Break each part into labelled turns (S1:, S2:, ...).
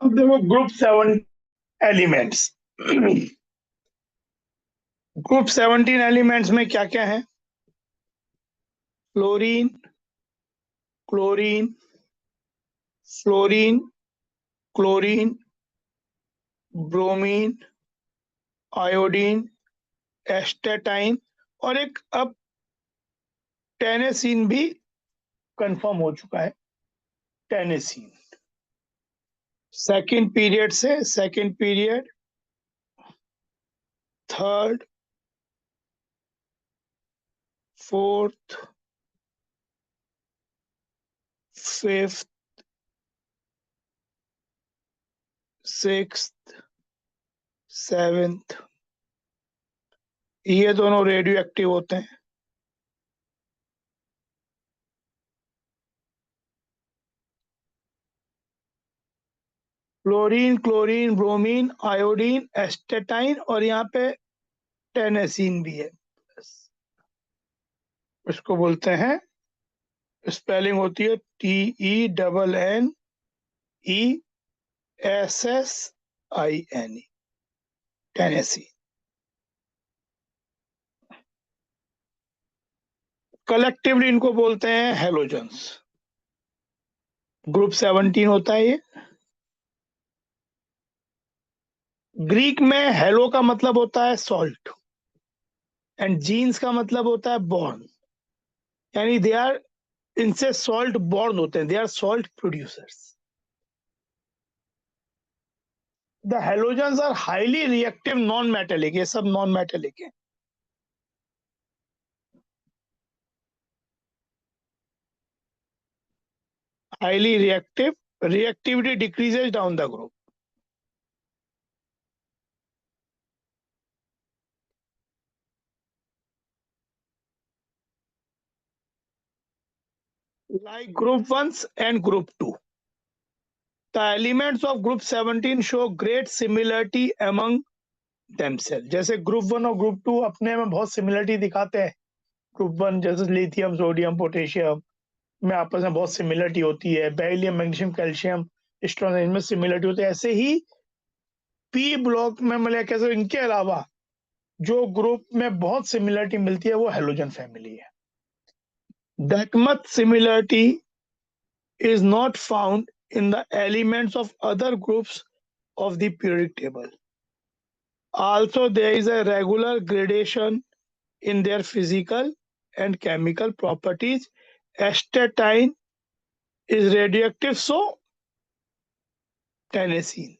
S1: अब देखो group 7 elements. Group 17 elements में क्या क्या है? Fluorine, chlorine, fluorine, chlorine, bromine, iodine, astatine और एक अब टेनेसीन भी कंफर्म हो चुका है। Tennessine second period, third, fourth, fifth, sixth, seventh, ये दोनों रेडियो एक्टिव होते हैं। Fluorine, chlorine, bromine, iodine, astatine और यहाँ पे टेनेसीन भी है। इसको बोलते हैं, स्पेलिंग होती है TENNESSIN, टेनेसी। कलेक्टिवली इनको बोलते हैं हेलोजन्स। ग्रुप 17 होता है ये। ग्रीक में हेलो का मतलब होता है सॉल्ट एंड जीन्स का मतलब होता है बॉर्न, यानी दे आर, इनसे सॉल्ट बॉर्न होते हैं, they are salt producers. The halogens are highly reactive non metallic, ये सब नॉन मेटेलिक है। Highly reactive, reactivity decreases down the group. Like group 1 and group 2. The elements of group 17 show great similarity among themselves. जैसे group 1 और group 2 अपने में बहुत similarity दिखाते हैं। ग्रुप 1 जैसे लिथियम, सोडियम, पोटेशियम में आपस में बहुत सिमिलरिटी होती है। बेरिलियम, मैग्नीशियम, कैल्शियम, स्ट्रॉन्ग, इनमें सिमिलरिटी होती है। ऐसे ही पी ब्लॉक में मतलब कैसे, इनके अलावा जो ग्रुप में बहुत सिमिलरिटी मिलती है वो हेलोजन फैमिली है। That much similarity is not found in the elements of other groups of the periodic table. Also, there is a regular gradation in their physical and chemical properties. Astatine is radioactive, so tennessine.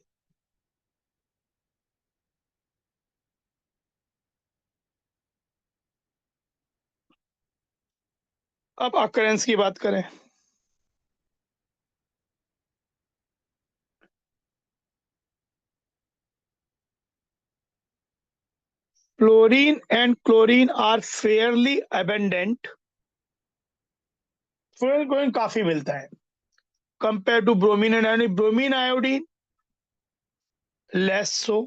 S1: अब occurrence की बात करें, fluorine and chlorine are fairly abundant. Fluorine chlorine काफी मिलता है compare to bromine and iodine. Bromine, iodine less so.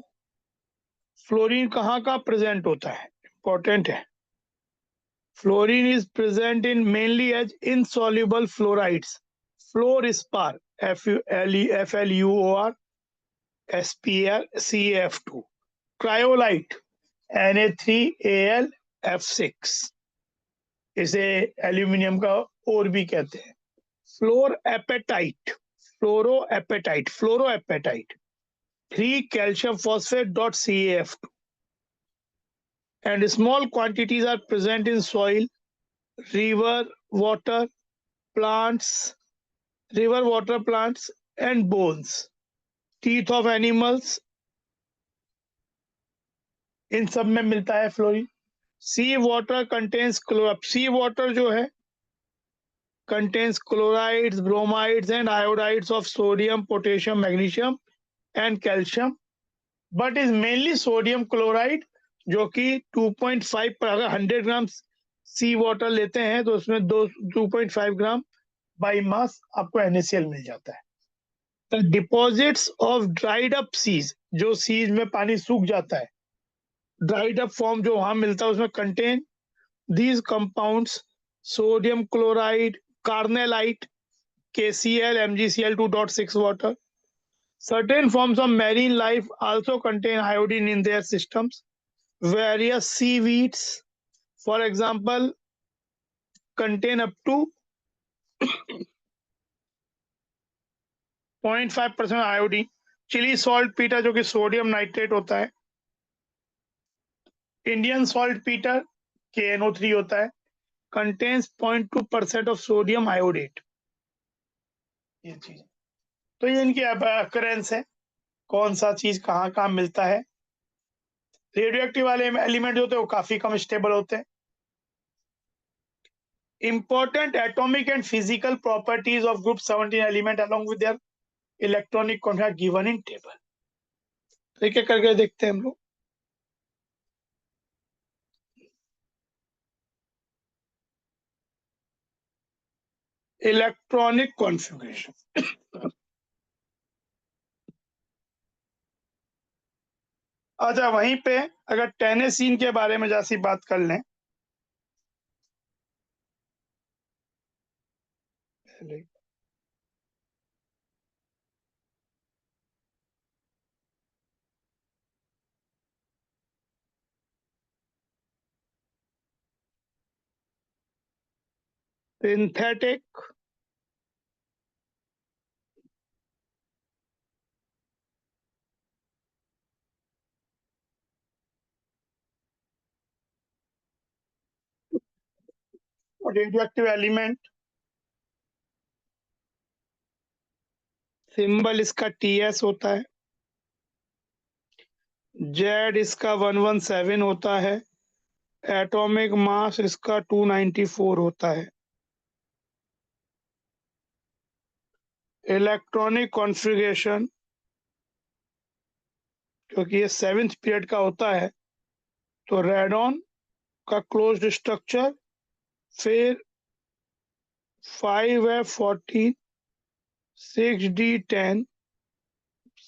S1: Fluorine कहाँ का present होता है, इंपॉर्टेंट है। Fluorine is present in mainly as insoluble fluorides. Fluorspar, FluOR, SPr, CF2. Cryolite, Na3Al F6, इसे aluminium का और भी कहते हैं। फ्लोरोएपेटाइट 3 calcium phosphate dot CaF2, and small quantities are present in soil, river water plants, and bones, teeth of animals, इन सब में मिलता है फ्लोरीन। सी वाटर कंटेन्स सी वाटर जो है contains chlorides, bromides and iodides of sodium, potassium, magnesium and calcium, but is mainly sodium chloride, जो कि 2.5 पर, अगर 100 ग्राम सी वाटर लेते हैं तो उसमें 2.5 ग्राम बाई मास आपको NaCl मिल जाता है। The deposits of dried up seas, जो सीज में पानी सूख जाता है, ड्राइड अप फॉर्म जो वहां मिलता है उसमें contain these compounds: sodium chloride, carnallite, KCl, MgCl 2.6 water, Certain forms of marine life also contain iodine in their systems. Various seaweeds, for example, contain up to 0.5% iodine. Chile saltpetre जो कि sodium nitrate होता है. Indian saltpetre KNO3 होता है, contains 0.2% of sodium iodate. ये चीज तो ये इनकी अकरेंस है, कौन सा चीज कहाँ कहाँ मिलता है. रेडियो एक्टिव वाले एलिमेंट जो होते हैं वो काफी कम स्टेबल होते हैं. Important atomic and physical properties of group 17 element along with their electronic content given in table. एक एक करके देखते हैं हम लोग. Electronic configuration. अच्छा, वहीं पे अगर टेनेसीन के बारे में जैसी बात कर लें. सिंथेटिक और रेडियोएक्टिव एलिमेंट, सिंबल इसका TS होता है. जेड इसका 117 होता है. एटॉमिक मास इसका 294 होता है. इलेक्ट्रॉनिक कॉन्फ़िगरेशन क्योंकि ये 7th पीरियड का होता है तो रेडॉन का क्लोज्ड स्ट्रक्चर, फिर 5F14, 6D10,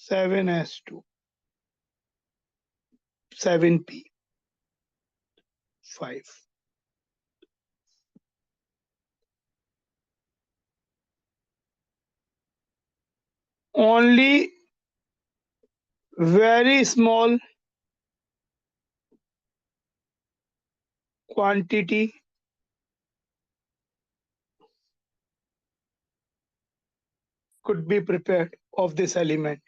S1: 7S2, 7P5. Only very small quantity could be prepared of this element.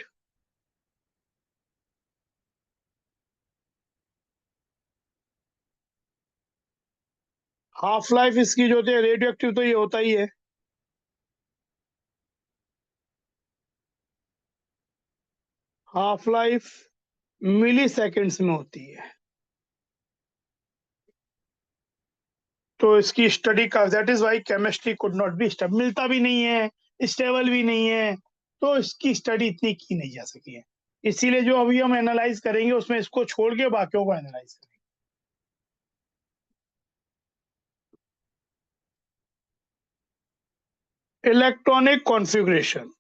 S1: Half life इसकी जो होती है रेडियो एक्टिव तो ये होता ही है. हाफ लाइफ मिली सेकेंड्स में होती है. तो इसकी स्टडी का that is why chemistry could not be stable. मिलता भी नहीं है, स्टेबल भी नहीं है, तो इसकी स्टडी इतनी की नहीं जा सकी है. इसीलिए जो अभी हम एनालाइज करेंगे उसमें इसको छोड़ के बाकियों को एनालाइज करेंगे. Electronic configuration.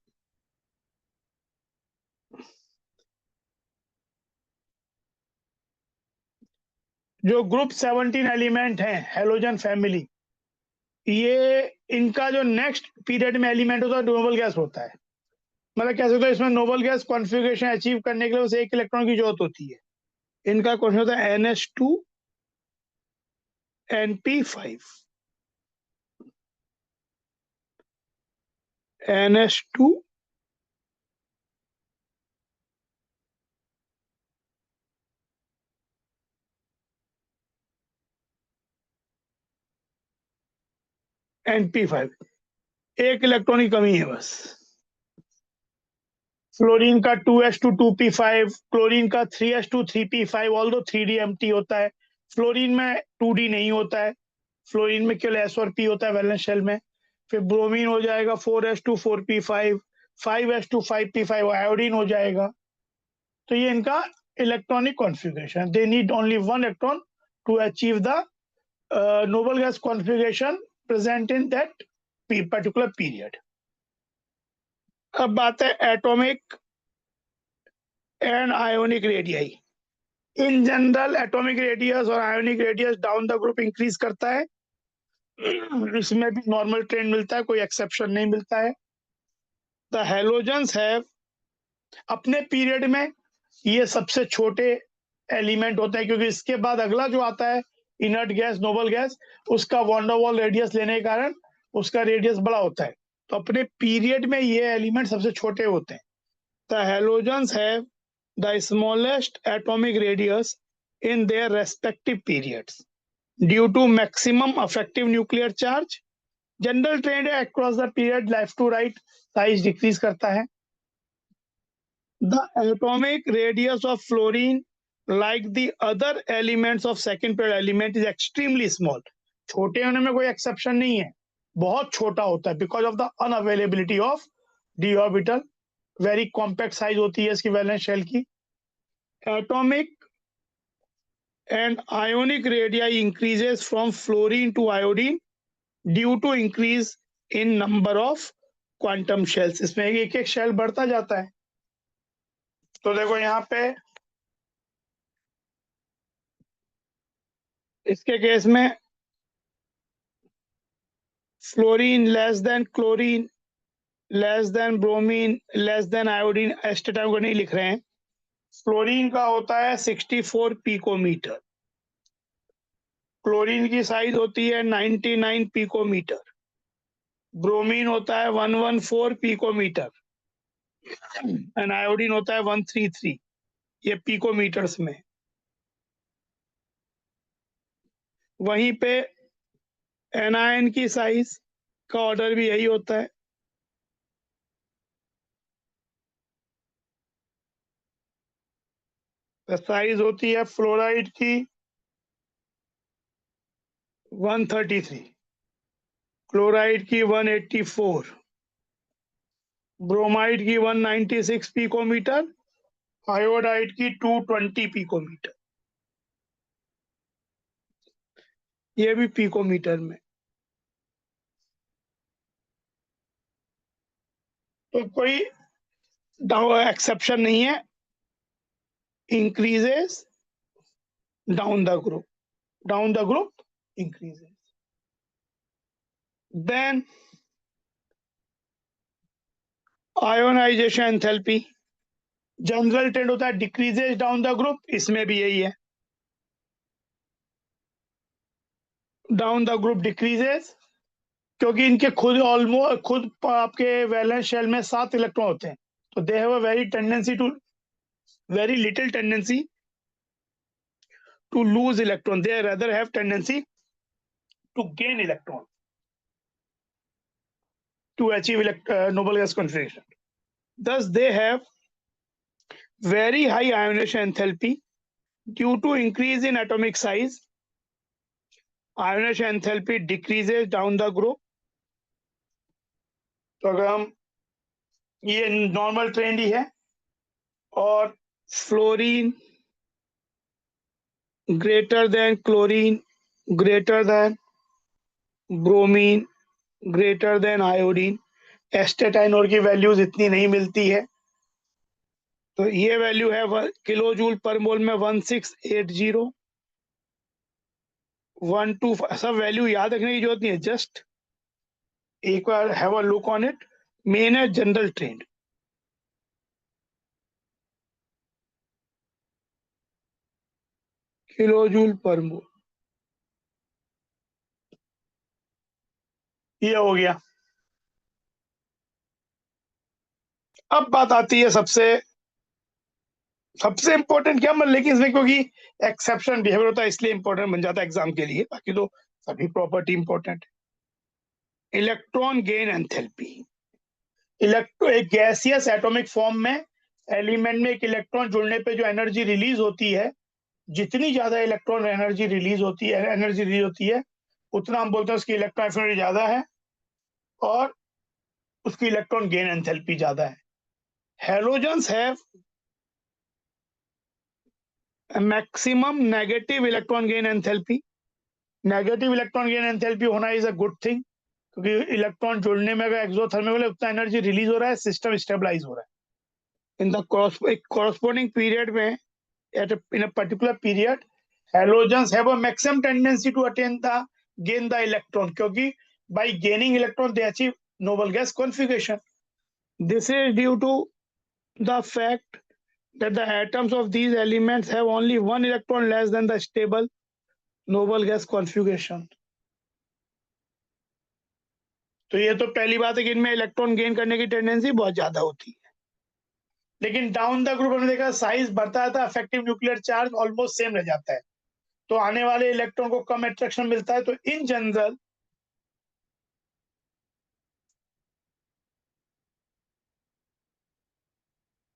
S1: जो ग्रुप 17 एलिमेंट हैं हेलोजन फैमिली, ये इनका जो नेक्स्ट पीरियड में एलिमेंट होता है नोबल गैस होता है. मतलब कैसे होता है, इसमें नोबल गैस कॉन्फ़िगरेशन अचीव करने के लिए बस एक इलेक्ट्रॉन की जरूरत होती है. इनका क्वेश्चन होता है NH2 NP5. NH2 NP5. एक इलेक्ट्रॉन की कमी है बस. फ्लोरीन का 2s2 2p5, क्लोरीन का 3s2 3p5, although 3d empty होता है. फ्लोरीन में 2d नहीं होता है, फ्लोरीन में केवल S और P होता है वैलेंस शेल में. फिर ब्रोमीन हो जाएगा 4s2 4p5, 5s2 5p5 iodine हो जाएगा. तो ये इनका electronic configuration. They need only one electron to achieve the noble gas configuration present in that particular period. अब बात है atomic and ionic radii. In general atomic radius और ionic radius down the group increase करता है. इसमें भी normal trend मिलता है, कोई एक्सेप्शन नहीं मिलता है. द हेलोजेंस हैव अपने पीरियड में ये सबसे छोटे एलिमेंट होते हैं, क्योंकि इसके बाद अगला जो आता है इनर्ट गैस, नोबल गैस, उसका वॉन डर वाल रेडियस लेने के कारण उसका रेडियस बड़ा होता है। तो अपने पीरियड में ये एलिमेंट सबसे छोटे होते हैं। The halogens have the smallest atomic radius in their respective periods due to maximum effective nuclear charge. General trend है across the period left to right size decrease करता है। The atomic radius of fluorine, like the other elements of second period element, is extremely small. छोटे होने में कोई exception नहीं है, बहुत छोटा होता है because of the unavailability of d orbital. Very compact size होती है इसकी वैलेंस शेल की। Atomic and ionic radii increases from fluorine to iodine due to increase in number of quantum shells. इसमें एक एक शेल बढ़ता जाता है। तो देखो यहाँ पे इसके केस में fluorine less than chlorine less than bromine less than iodine astatine को नहीं लिख रहे हैं। फ्लोरीन का होता है 64 पिकोमीटर, क्लोरीन की साइज होती है 99 पिकोमीटर, ब्रोमीन होता है 114 पिकोमीटर एंड आयोडीन होता है 133। ये पिकोमीटर्स में। वहीं पे एनायन की साइज का ऑर्डर भी यही होता है। साइज होती है फ्लोराइड की 133, क्लोराइड की 184, ब्रोमाइड की 196 पिकोमीटर, आयोडाइड की 220 पिकोमीटर। ये भी पिकोमीटर में। तो कोई एक्सेप्शन नहीं है, increases down the group increases. Then ionization enthalpy, general trend होता है डिक्रीजेस डाउन द ग्रुप, इसमें भी यही है, डाउन द ग्रुप डिक्रीजेस, क्योंकि इनके खुद आपके वैलेंस शेल में 7 इलेक्ट्रॉन होते हैं। तो they have a very little tendency to lose electron. They rather have tendency to gain electron to achieve noble gas configuration. Thus, they have very high ionization enthalpy due to increase in atomic size. Ionization enthalpy decreases down the group. तो अगर हम ये normal trend ही है, और fluorine greater than chlorine greater than bromine greater than iodine, astatine और की values इतनी नहीं मिलती है। तो ये वैल्यू है किलो जूल पर मोल में 1680, 12। सब वैल्यू याद रखने की जरूरत नहीं है, जस्ट एक बार have a look on it. Main है जनरल ट्रेंड। किलो जूल पर मोल ये हो गया। अब बात आती है सबसे इंपॉर्टेंट क्या, मतलब लेकिन इसमें क्योंकि एक्सेप्शन बिहेवियर होता है इसलिए इंपॉर्टेंट बन जाता है एग्जाम के लिए, बाकी तो सभी प्रॉपर्टी इंपॉर्टेंट है। Electron gain enthalpy. एक गैसियस एटॉमिक फॉर्म में एलिमेंट में एक इलेक्ट्रॉन जुड़ने पे जो एनर्जी रिलीज होती है, जितनी ज्यादा इलेक्ट्रॉन एनर्जी रिलीज होती है उतना हम बोलते हैं उसकी इलेक्ट्रॉन एफिनिटी ज्यादा है और उसकी इलेक्ट्रॉन गेन एंथैल्पी ज्यादा है। Halogens have maximum negative electron gain enthalpy. Negative electron gain enthalpy होना इज अ गुड थिंग, क्योंकि इलेक्ट्रॉन जुड़ने में अगर एक्सोथर्मिक उतना एनर्जी रिलीज हो रहा है, सिस्टम स्टेबलाइज हो रहा है। इन द corresponding period में in a particular period, halogens have a maximum tendency to gain the electron, क्योंकि by gaining electron they achieve noble gas configuration. This is due to the fact that the atoms of these elements have only one electron less than the stable noble gas configuration. तो ये तो पहली बात है कि इनमें electron gain करने की टेंडेंसी बहुत ज्यादा होती है, लेकिन डाउन द ग्रुप हमने देखा साइज बढ़ता है, effective nuclear charge almost same रह जाता है, तो आने वाले इलेक्ट्रॉन को कम अट्रैक्शन मिलता है। तो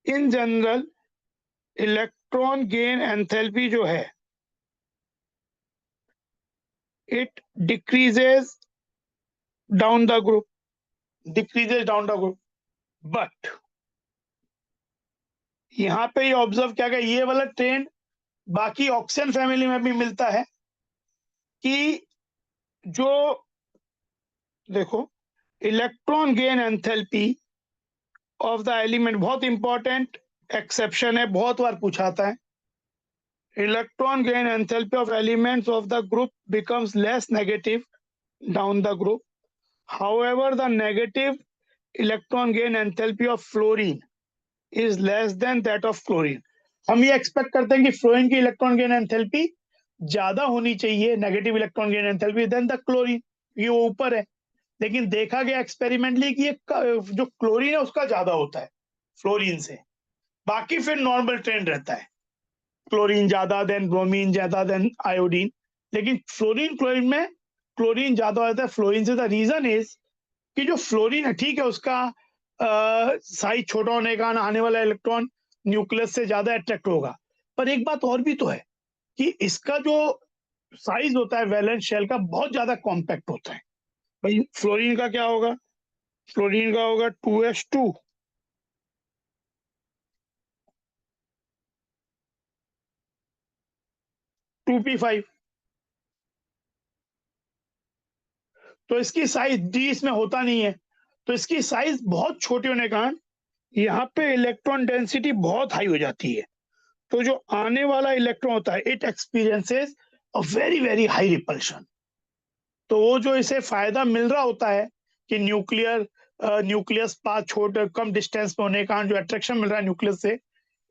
S1: in general electron gain enthalpy जो है it decreases down the group, but यहाँ पे ये ऑब्जर्व क्या गया, ये वाला ट्रेंड बाकी ऑक्सीजन फैमिली में भी मिलता है कि जो देखो electron gain enthalpy of the element, बहुत इंपॉर्टेंट एक्सेप्शन है, बहुत बार पूछा आता है, electron gain enthalpy of elements of the group becomes less negative down the group, however the negative electron gain enthalpy of fluorine is less than that of chlorine. हम ये expect करते हैं कि फ्लोरीन की इलेक्ट्रॉन गेन एंथैल्पी ज्यादा होनी चाहिए, negative electron gain enthalpy, then the chlorine, ये वो ऊपर है, लेकिन देखा गया एक्सपेरिमेंटली कि ये जो क्लोरीन है उसका ज्यादा होता है फ्लोरीन से, बाकी फिर नॉर्मल ट्रेंड रहता है, क्लोरीन ज्यादा देन ब्रोमीन ज्यादा देन आयोडीन, लेकिन फ्लोरीन क्लोरीन में क्लोरीन ज्यादा होता है फ्लोरीन से। द रीजन इज कि जो फ्लोरीन है, ठीक है, उसका साइज छोटा होने का आने वाला इलेक्ट्रॉन न्यूक्लियस से ज्यादा अट्रैक्ट होगा, पर एक बात और भी तो है कि इसका जो साइज होता है वैलेंस शेल का बहुत ज्यादा कॉम्पैक्ट होता है। भाई फ्लोरीन का क्या होगा, फ्लोरीन का होगा 2s2, 2p5, तो इसकी साइज डी इसमें होता नहीं है, तो इसकी साइज बहुत छोटी होने के कारण यहाँ पे इलेक्ट्रॉन डेंसिटी बहुत हाई हो जाती है, तो जो आने वाला इलेक्ट्रॉन होता है it experiences a very very high repulsion. तो वो जो इसे फायदा मिल रहा होता है कि न्यूक्लियस पास छोड़ कम डिस्टेंस पे होने के कारण जो अट्रैक्शन मिल रहा है न्यूक्लियस से,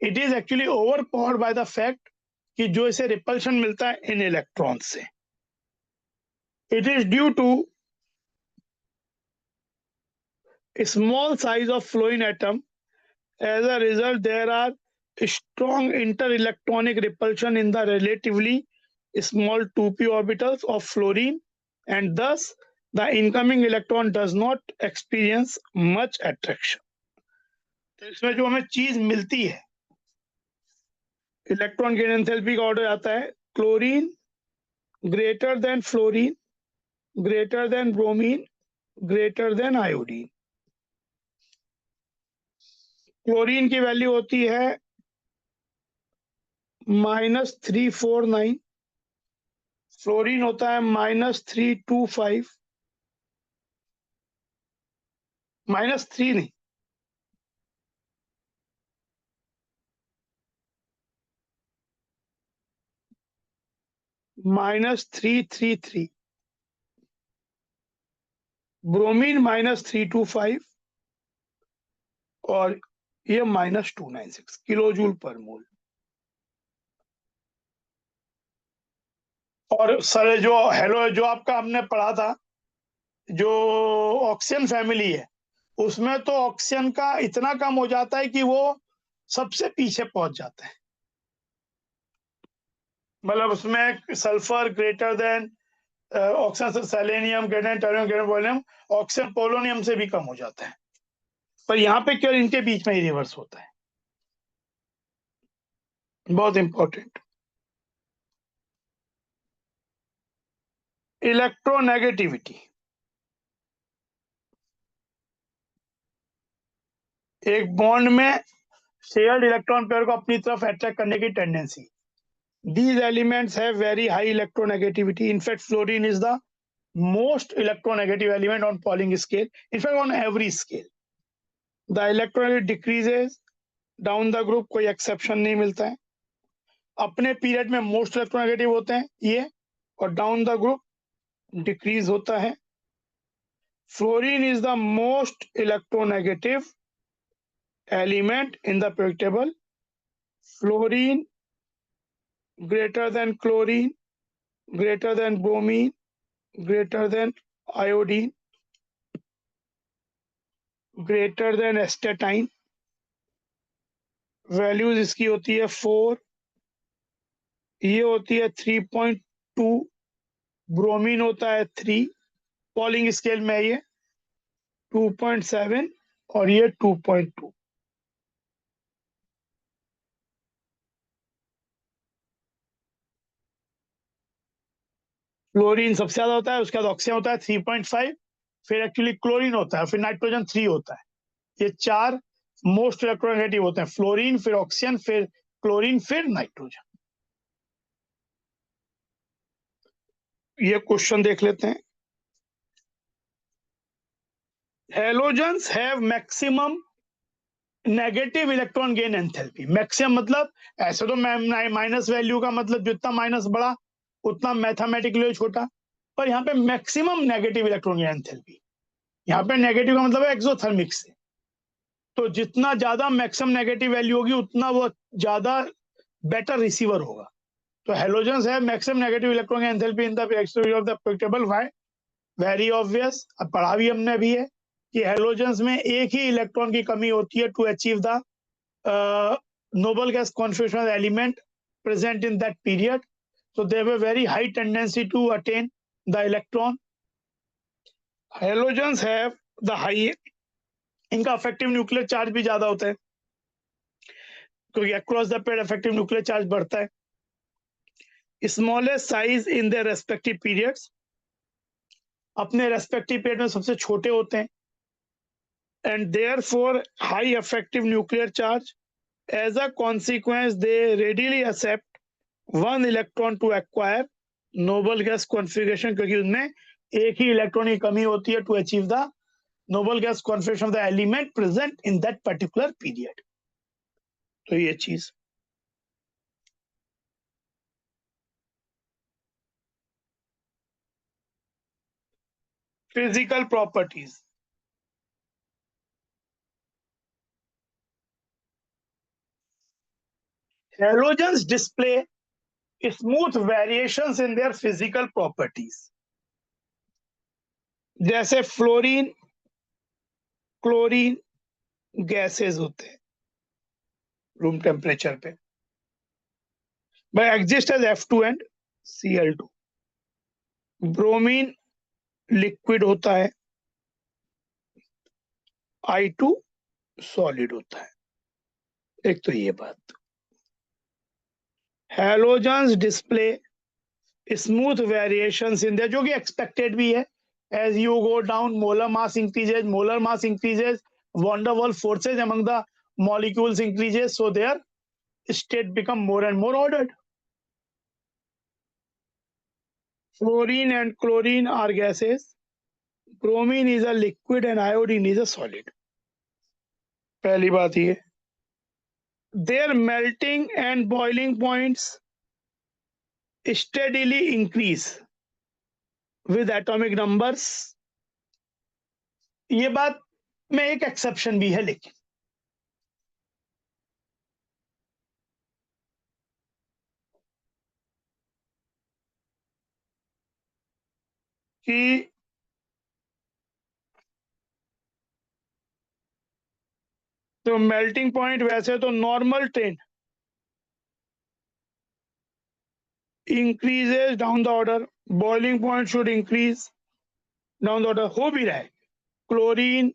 S1: it is actually over powered by the fact कि जो इसे रिपल्शन मिलता है इन इलेक्ट्रॉन से, it is due to small size of fluorine atom. As a result, there are strong interelectronic repulsion in the relatively small 2p orbitals of fluorine, and thus the incoming electron does not experience much attraction. तो इसमें जो हमें चीज मिलती है electron gain enthalpy का order आता है chlorine greater than fluorine greater than bromine greater than iodine. Chlorine की वैल्यू होती है -349, फ्लोरीन होता है -325, -3 नहीं, -333, ब्रोमीन -325 और ये -296 किलो जूल पर मोल। और सर जो आपका हमने पढ़ा था जो ऑक्सीजन फैमिली है उसमें तो ऑक्सीजन का इतना कम हो जाता है कि वो सबसे पीछे पहुंच जाता है, मतलब उसमें sulphur greater than oxygen, selenium greater than terbium greater volume, oxygen polonium से भी कम हो जाता है, पर यहाँ पे केवल इनके बीच में ही रिवर्स होता है। बहुत इंपॉर्टेंट, इलेक्ट्रोनेगेटिविटी, एक बॉन्ड में शेयर्ड इलेक्ट्रॉन पेयर को अपनी तरफ अट्रैक्ट करने की tendency. These elements have very high electronegativity. In fact, fluorine is the most electronegative element on Pauling scale. In fact, on every scale. The electronegativity decreases down the group, कोई exception नहीं मिलता है। अपने period में most electronegative होते हैं ये, और डाउन द ग्रुप डिक्रीज होता है। Fluorine is the most electronegative element in the periodic table: fluorine greater than chlorine, greater than bromine, greater than iodine, greater than astatine. Values इसकी होती है 4, ये होती है 3.2, ब्रोमीन होता है 3, पॉलिंग स्केल में ये 2.7 और ये 2.2. फ्लोरीन सबसे ज्यादा होता है, उसके बाद ऑक्सीजन होता है 3.5, फिर एक्चुअली क्लोरीन होता है, फिर नाइट्रोजन 3 होता है. ये 4 मोस्ट इलेक्ट्रोनेगेटिव होते हैं: फ्लोरीन, फिर ऑक्सीजन, फिर क्लोरीन, फिर नाइट्रोजन. ये क्वेश्चन देख लेते हैं. Halogens have maximum negative electron gain enthalpy. Maximum मतलब ऐसे तो माइनस वैल्यू का मतलब जितना माइनस बड़ा उतना मैथमेटिकली छोटा, पर यहाँ पे maximum negative electron gain enthalpy. यहाँ पे नेगेटिव का मतलब है एक्सोथर्मिक से, तो जितना ज्यादा मैक्सिमम नेगेटिव वैल्यू होगी उतना वो ज्यादा बेटर रिसीवर होगा. तो हेलोजन्स है maximum negative electron enthalpy in the exterior of the periodic table. Why? Very obvious, अब पढ़ा भी हमने भी है कि हेलोजन्स में एक ही इलेक्ट्रॉन की कमी होती है to achieve the noble gas configuration element present in that period. So they have a very high tendency to attain the electron. Halogens have the high, इनका अफेक्टिव न्यूक्लियर चार्ज भी ज्यादा होता है क्योंकि अक्रॉस द पेड़ affective nuclear charge बढ़ता है. Smallest size in their respective periods, अपने रेस्पेक्टिव पीरियड में सबसे छोटे होते हैं. And therefore high affective nuclear charge. As a consequence, they readily accept one electron to acquire noble gas configuration, क्योंकि उनमें एक ही इलेक्ट्रॉन की कमी होती है to achieve the noble gas configuration of the element present in that particular period. तो ये चीज. Physical properties. Halogens display smooth variations in their physical properties. जैसे फ्लोरीन, क्लोरीन गैसेस होते हैं रूम टेम्परेचर पे, but exist as F2 and Cl2. Bromine liquid होता है, I2 solid होता है. एक तो ये बात. Halogens display smooth variations in their, जो कि एक्सपेक्टेड भी है. As you go down, molar mass increases, van der Waals forces among the molecules increases, so their state become more and more ordered. Fluorine and chlorine are gases, bromine is a liquid and iodine is a solid. पहली बात ये. their melting and boiling points steadily increase with atomic numbers. ये बात में एक exception भी है, लेकिन कि तो मेल्टिंग पॉइंट वैसे तो normal train increases down the order, boiling point should increase down the order, हो भी रहा है. क्लोरीन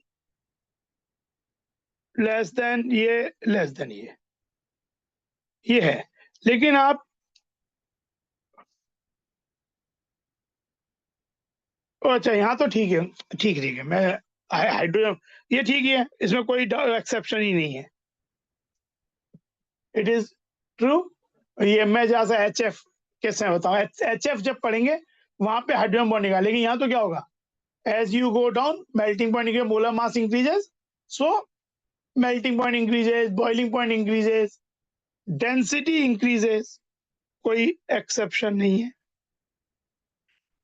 S1: लेस देन ये, लेस देन ये है. लेकिन आप अच्छा यहाँ तो ठीक है, ठीक है. मैं हाइड्रोजन ये ठीक ही है, इसमें कोई एक्सेप्शन ही नहीं है. It is true. ये मैं जहाँ से HF कैसे बताऊं, HF जब पढ़ेंगे वहां पे हाइड्रोजन बॉन्ड निकाल, लेकिन यहाँ तो क्या होगा, as you go down melting point के molar mass increases, so melting point increases, boiling point increases, density increases, कोई एक्सेप्शन नहीं है.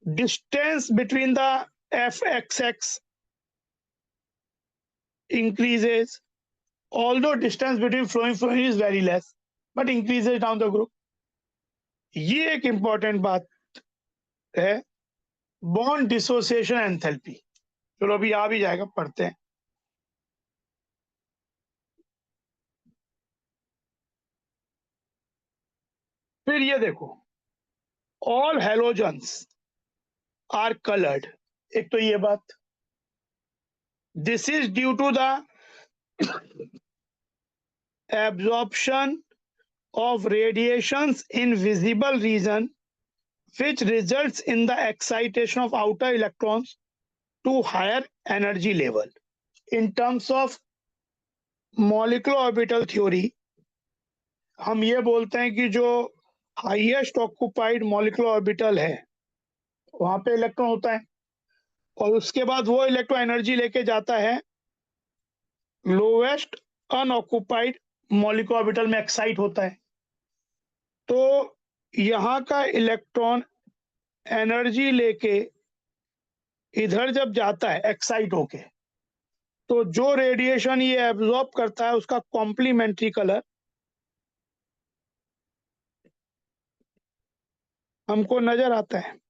S1: Distance between the FXX increases, although distance between flowing fluid is very less but increases down the group. ये एक important बात है, bond dissociation enthalpy. चलो अभी आ भी जाएगा, पढ़ते हैं। फिर ये देखो, ऑल हेलोजन्स आर कलर्ड। एक तो ये बात, this is due to the absorption of radiations in visible region which results in the excitation of outer electrons to higher energy level. In terms of molecular orbital theory, हम ये बोलते हैं कि जो हाईएस्ट ऑक्यूपाइड मॉलिक्यूलर ऑर्बिटल है वहां पे electron होता है, और उसके बाद वो इलेक्ट्रॉन एनर्जी लेके जाता है लोवेस्ट अनऑक्यूपाइड मॉलिक्यूलर ऑर्बिटल में, एक्साइट होता है। तो यहाँ का इलेक्ट्रॉन एनर्जी लेके इधर जब जाता है एक्साइट होके, तो जो रेडिएशन ये एब्जॉर्ब करता है उसका कॉम्प्लीमेंट्री कलर हमको नजर आता है।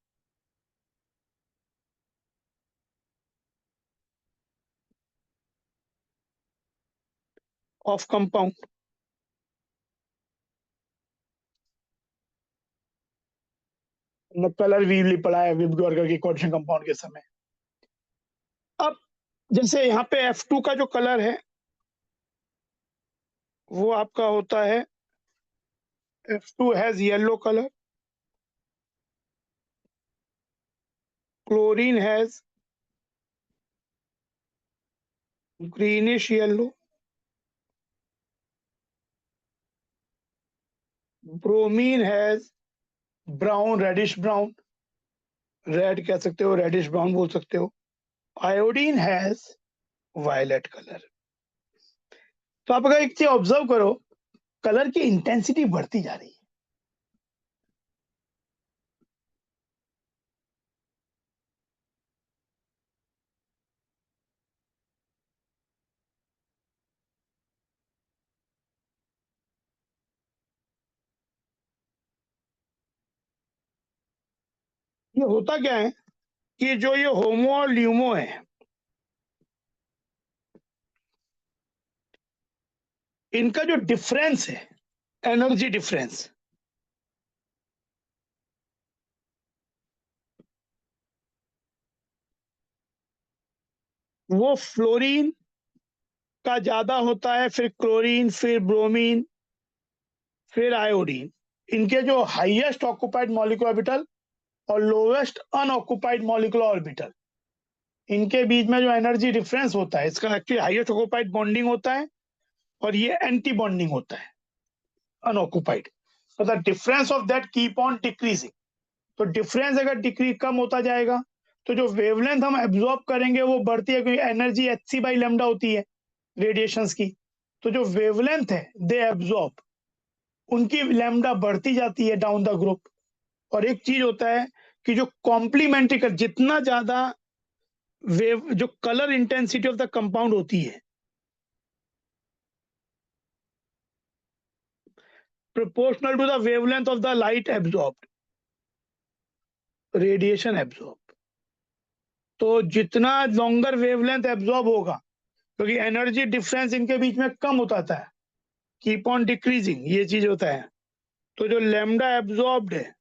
S1: ऑफ कंपाउंड, कलर वीवली पढ़ा है विबगॉर्गर की कोऑर्डिनेशन कंपाउंड के समय। अब जैसे यहाँ पे F2 का जो कलर है वो आपका होता है, F2 has yellow colour, chlorine has greenish yellow, bromine has brown reddish brown, red कह सकते हो, रेडिश ब्राउन बोल सकते हो, आयोडीन हैज वायलेट कलर। तो आप अगर एक चीज ऑब्जर्व करो, कलर की इंटेंसिटी बढ़ती जा रही है। ये होता क्या है कि जो ये होमो और ल्यूमो है, इनका जो डिफरेंस है, एनर्जी डिफरेंस, वो फ्लोरीन का ज्यादा होता है, फिर क्लोरीन, फिर ब्रोमीन, फिर आयोडीन। इनके जो हाईएस्ट ऑक्यूपाइड मॉलिक्यूलर ऑर्बिटल और लोवेस्ट अनऑक्यूपाइड मॉलिक्यूलर ऑर्बिटल, इनके बीच में जो एनर्जी डिफरेंस होता है, इसका एक्चुअली हाईएस्ट ऑक्यूपाइड बॉन्डिंग होता है और ये एंटी बॉन्डिंग होता है unoccupied. so the difference of that keep on decreasing। तो डिफरेंस अगर डिक्रीज कम होता जाएगा तो जो वेवलेंथ हम एब्जॉर्ब करेंगे वो बढ़ती है, क्योंकि एनर्जी hc बाई लैम्डा होती है रेडिएशंस की। तो जो वेवलेंथ है दे एब्जॉर्ब, उनकी लैम्डा बढ़ती जाती है डाउन द ग्रुप। और एक चीज होता है कि जो कॉम्प्लीमेंट्री कर, जितना ज्यादा वेव जो colour intensity of the compound होती है proportional to the wavelength of the light absorbed, radiation absorbed। तो जितना लॉन्गर वेवलेंथ एब्जॉर्ब होगा, क्योंकि एनर्जी डिफरेंस इनके बीच में कम होता है, कीप ऑन डिक्रीजिंग, ये चीज होता है। तो जो लैम्डा एब्जॉर्ब्ड है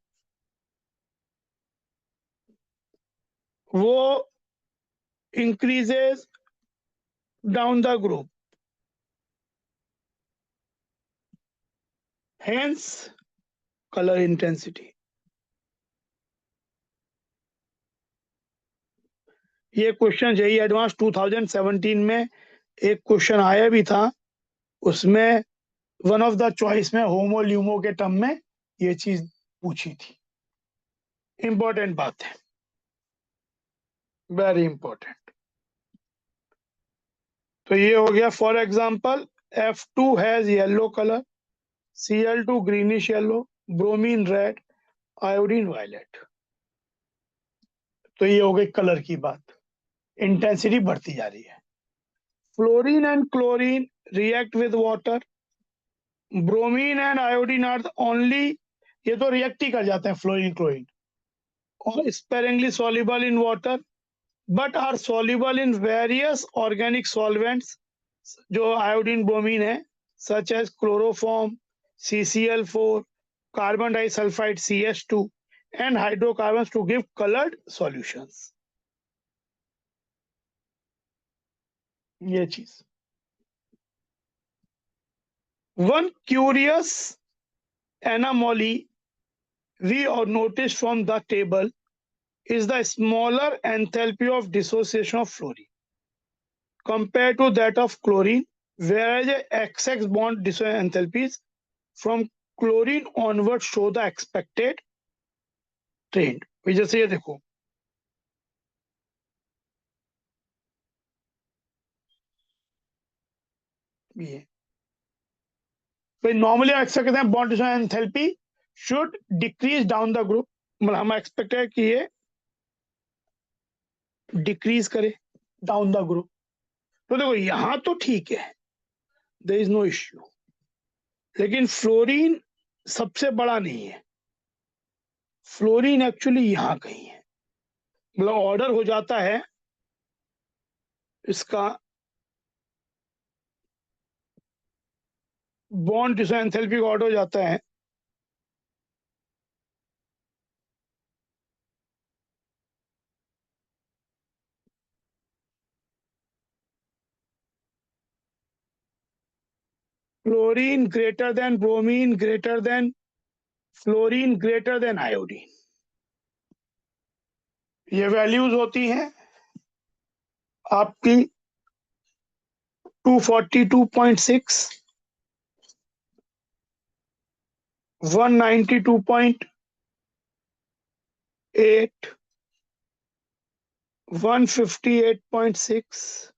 S1: वो increases down the group, hence colour intensity. ये क्वेश्चन यही एडवांस 2017 में एक क्वेश्चन आया भी था, उसमें वन ऑफ द चॉइस में होमो ल्यूमो के टर्म में ये चीज पूछी थी। इंपॉर्टेंट बात है, वेरी इंपॉर्टेंट। तो ये हो गया, for example F2 has yellow colour, Cl2 greenish yellow, bromine red, iodine violet. तो ये हो गई कलर की बात, इंटेंसिटी बढ़ती जा रही है। Fluorine and chlorine react with water. Bromine and iodine are the only, ये तो रिएक्ट ही कर जाते हैं फ्लोरीन क्लोरीन, और sparingly soluble in water but are soluble in various organic solvents, जो iodine bromine है, such as chloroform, CCl4, carbon disulfide CH2 and hydrocarbons to give colored solutions. ये चीज, one curious anomaly we all noticed from the table is the smaller enthalpy of dissociation of fluorine compared to that of chlorine, whereas the XX bond dissociation enthalpies from chlorine onward show the expected trend. जैसे ये देखो, ये normally expect करते हैं bond dissociation enthalpy should decrease down the group, मतलब हम expect है कि ये डिक्रीज करे डाउन द ग्रुप। तो देखो यहां तो ठीक है, देयर इज नो इश्यू, लेकिन फ्लोरीन सबसे बड़ा नहीं है, फ्लोरीन एक्चुअली यहां कहीं है, मतलब ऑर्डर हो जाता है इसका बॉन्ड डिसोसिएशन एंथैल्पी का ऑर्डर हो जाता है chlorine greater than bromine greater than fluorine greater than iodine, ये वैल्यूज होती हैं आपकी 242.6, 192.8, 158.6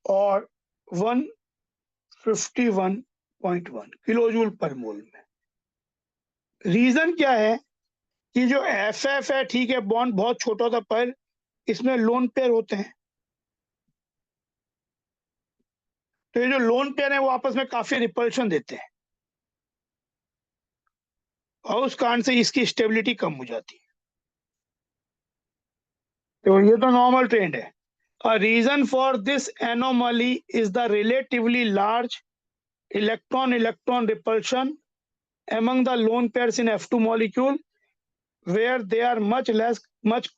S1: और 151.1 किलोजूल पर मोल में। रीजन क्या है कि जो FF है, ठीक है, बॉन्ड बहुत छोटा होता पर इसमें लोन पेयर होते हैं, तो ये जो लोन पेयर है वो आपस में काफी रिपल्शन देते हैं और उस कारण से इसकी स्टेबिलिटी कम हो जाती है। तो ये तो नॉर्मल ट्रेंड है। A reason for this anomaly is the relatively large electron-electron repulsion among the lone pairs in F2 molecule, where they are much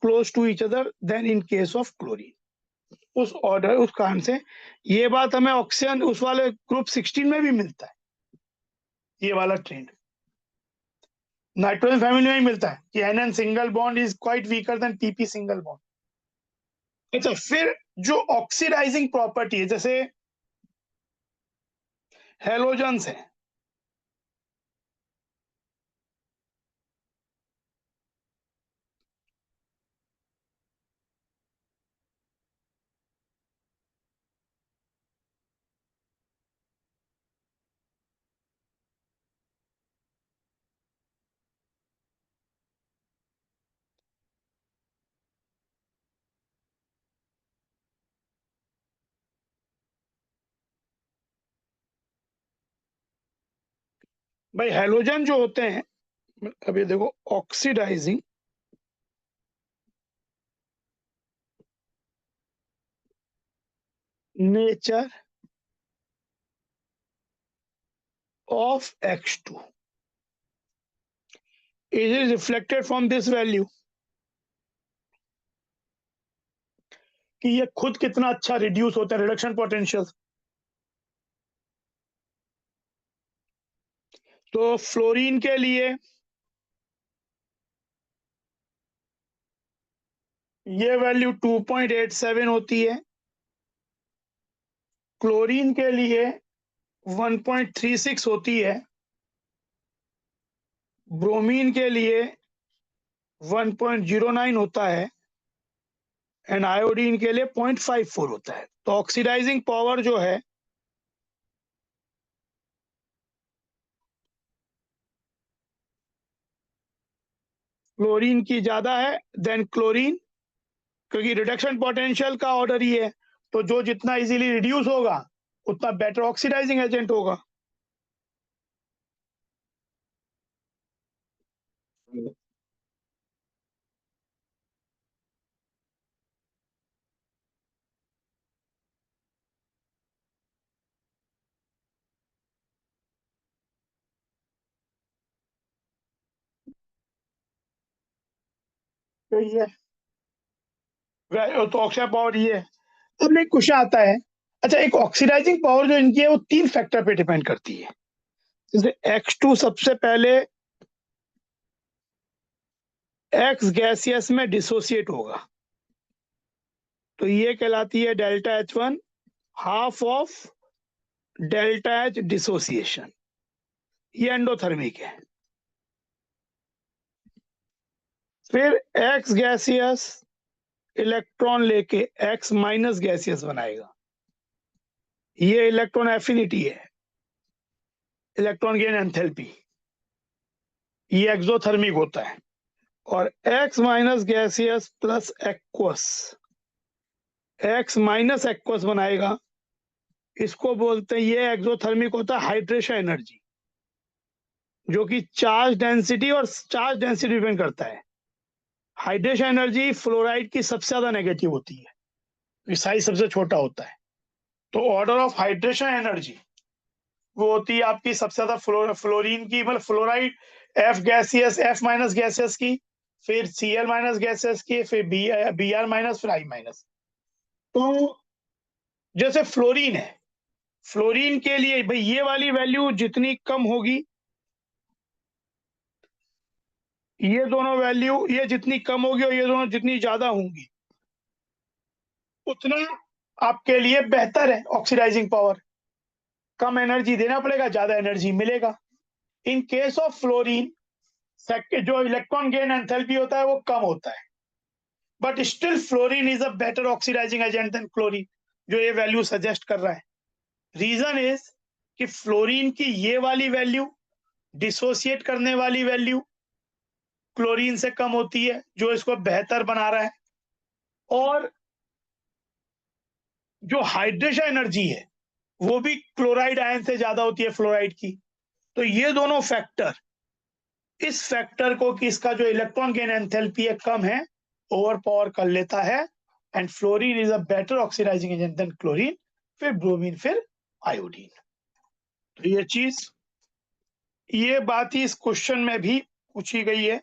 S1: close to each other than in case of chlorine. उस कारण से ये बात हमें oxygen उस वाले group 16 में भी मिलता है, ये वाला ट्रेंड नाइट्रोजन फैमिली में ही मिलता है कि NN single bond is quite weaker then PP single bond. अच्छा, फिर जो ऑक्सीडाइजिंग प्रॉपर्टी है, जैसे हेलोजन्स है, भाई हेलोजन जो होते हैं, अभी देखो oxidizing nature of X2 is reflected from this value कि ये खुद कितना अच्छा रिड्यूस होता है, रिडक्शन पोटेंशियल। तो फ्लोरीन के लिए ये वैल्यू 2.87 होती है, क्लोरीन के लिए 1.36 होती है, ब्रोमीन के लिए 1.09 होता है एंड आयोडीन के लिए 0.54 होता है। तो ऑक्सीडाइजिंग पावर जो है क्लोरीन की ज्यादा है देन क्लोरीन, क्योंकि रिडक्शन पोटेंशियल का ऑर्डर ही है, तो जो जितना इजीली रिड्यूस होगा उतना बेटर ऑक्सीडाइजिंग एजेंट होगा। तो ये तो ऑक्सीडाइजिंग पावर ये है। अब एक क्वेश्चन आता है, अच्छा एक ऑक्सीडाइजिंग पावर जो इनकी है वो 3 फैक्टर पे डिपेंड करती है। जैसे X2 सबसे पहले X गैसियस में डिसोसिएट होगा, तो ये कहलाती है delta H1, half of delta H dissociation, ये एंडोथर्मिक है। फिर X गैसियस इलेक्ट्रॉन लेके X माइनस गैसियस बनाएगा, ये इलेक्ट्रॉन एफिनिटी है, इलेक्ट्रॉन गेन एंथैल्पी, ये एक्सोथर्मिक होता है। और X minus gaseous plus aqueous, X minus aqueous बनाएगा, इसको बोलते हैं, ये एक्सोथर्मिक होता है हाइड्रेशन एनर्जी, जो कि चार्ज डेंसिटी और चार्ज डेंसिटी डिपेंड करता है। हाइड्रेशन एनर्जी फ्लोराइड की सबसे ज्यादा नेगेटिव होती है, साइज सबसे छोटा होता है। तो ऑर्डर ऑफ हाइड्रेशन एनर्जी वो होती है आपकी सबसे ज्यादा फ्लोरीन की, मतलब fluoride F gaseous, F minus gaseous की, फिर Cl माइनस गैसियस की, फिर Br माइनस, फिर I माइनस। तो जैसे फ्लोरीन है, फ्लोरीन के लिए भाई ये वाली वैल्यू जितनी कम होगी, ये दोनों वैल्यू ये जितनी कम होगी और ये दोनों जितनी ज्यादा होंगी, उतना आपके लिए बेहतर है ऑक्सीडाइजिंग पावर। कम एनर्जी देना पड़ेगा, ज्यादा एनर्जी मिलेगा। इन केस ऑफ फ्लोरीन जो इलेक्ट्रॉन गेन एंथैल्पी होता है वो कम होता है, but still fluorine is a better oxidizing agent than chlorine, जो ये वैल्यू सजेस्ट कर रहा है। रीजन इज कि फ्लोरीन की ये वाली वैल्यू, डिसोसिएट करने वाली वैल्यू, क्लोरीन से कम होती है, जो इसको बेहतर बना रहा है। और जो हाइड्रेशन एनर्जी है वो भी क्लोराइड आयन से ज्यादा होती है फ्लोराइड की। तो ये दोनों फैक्टर, इस फैक्टर को कि इसका जो इलेक्ट्रॉन गेन एंथैल्पी है कम है, ओवर पावर कर लेता है, and fluorine is a better oxidizing agent than chlorine, फिर ब्रोमीन, फिर आयोडीन। तो ये बात ही इस क्वेश्चन में भी पूछी गई है।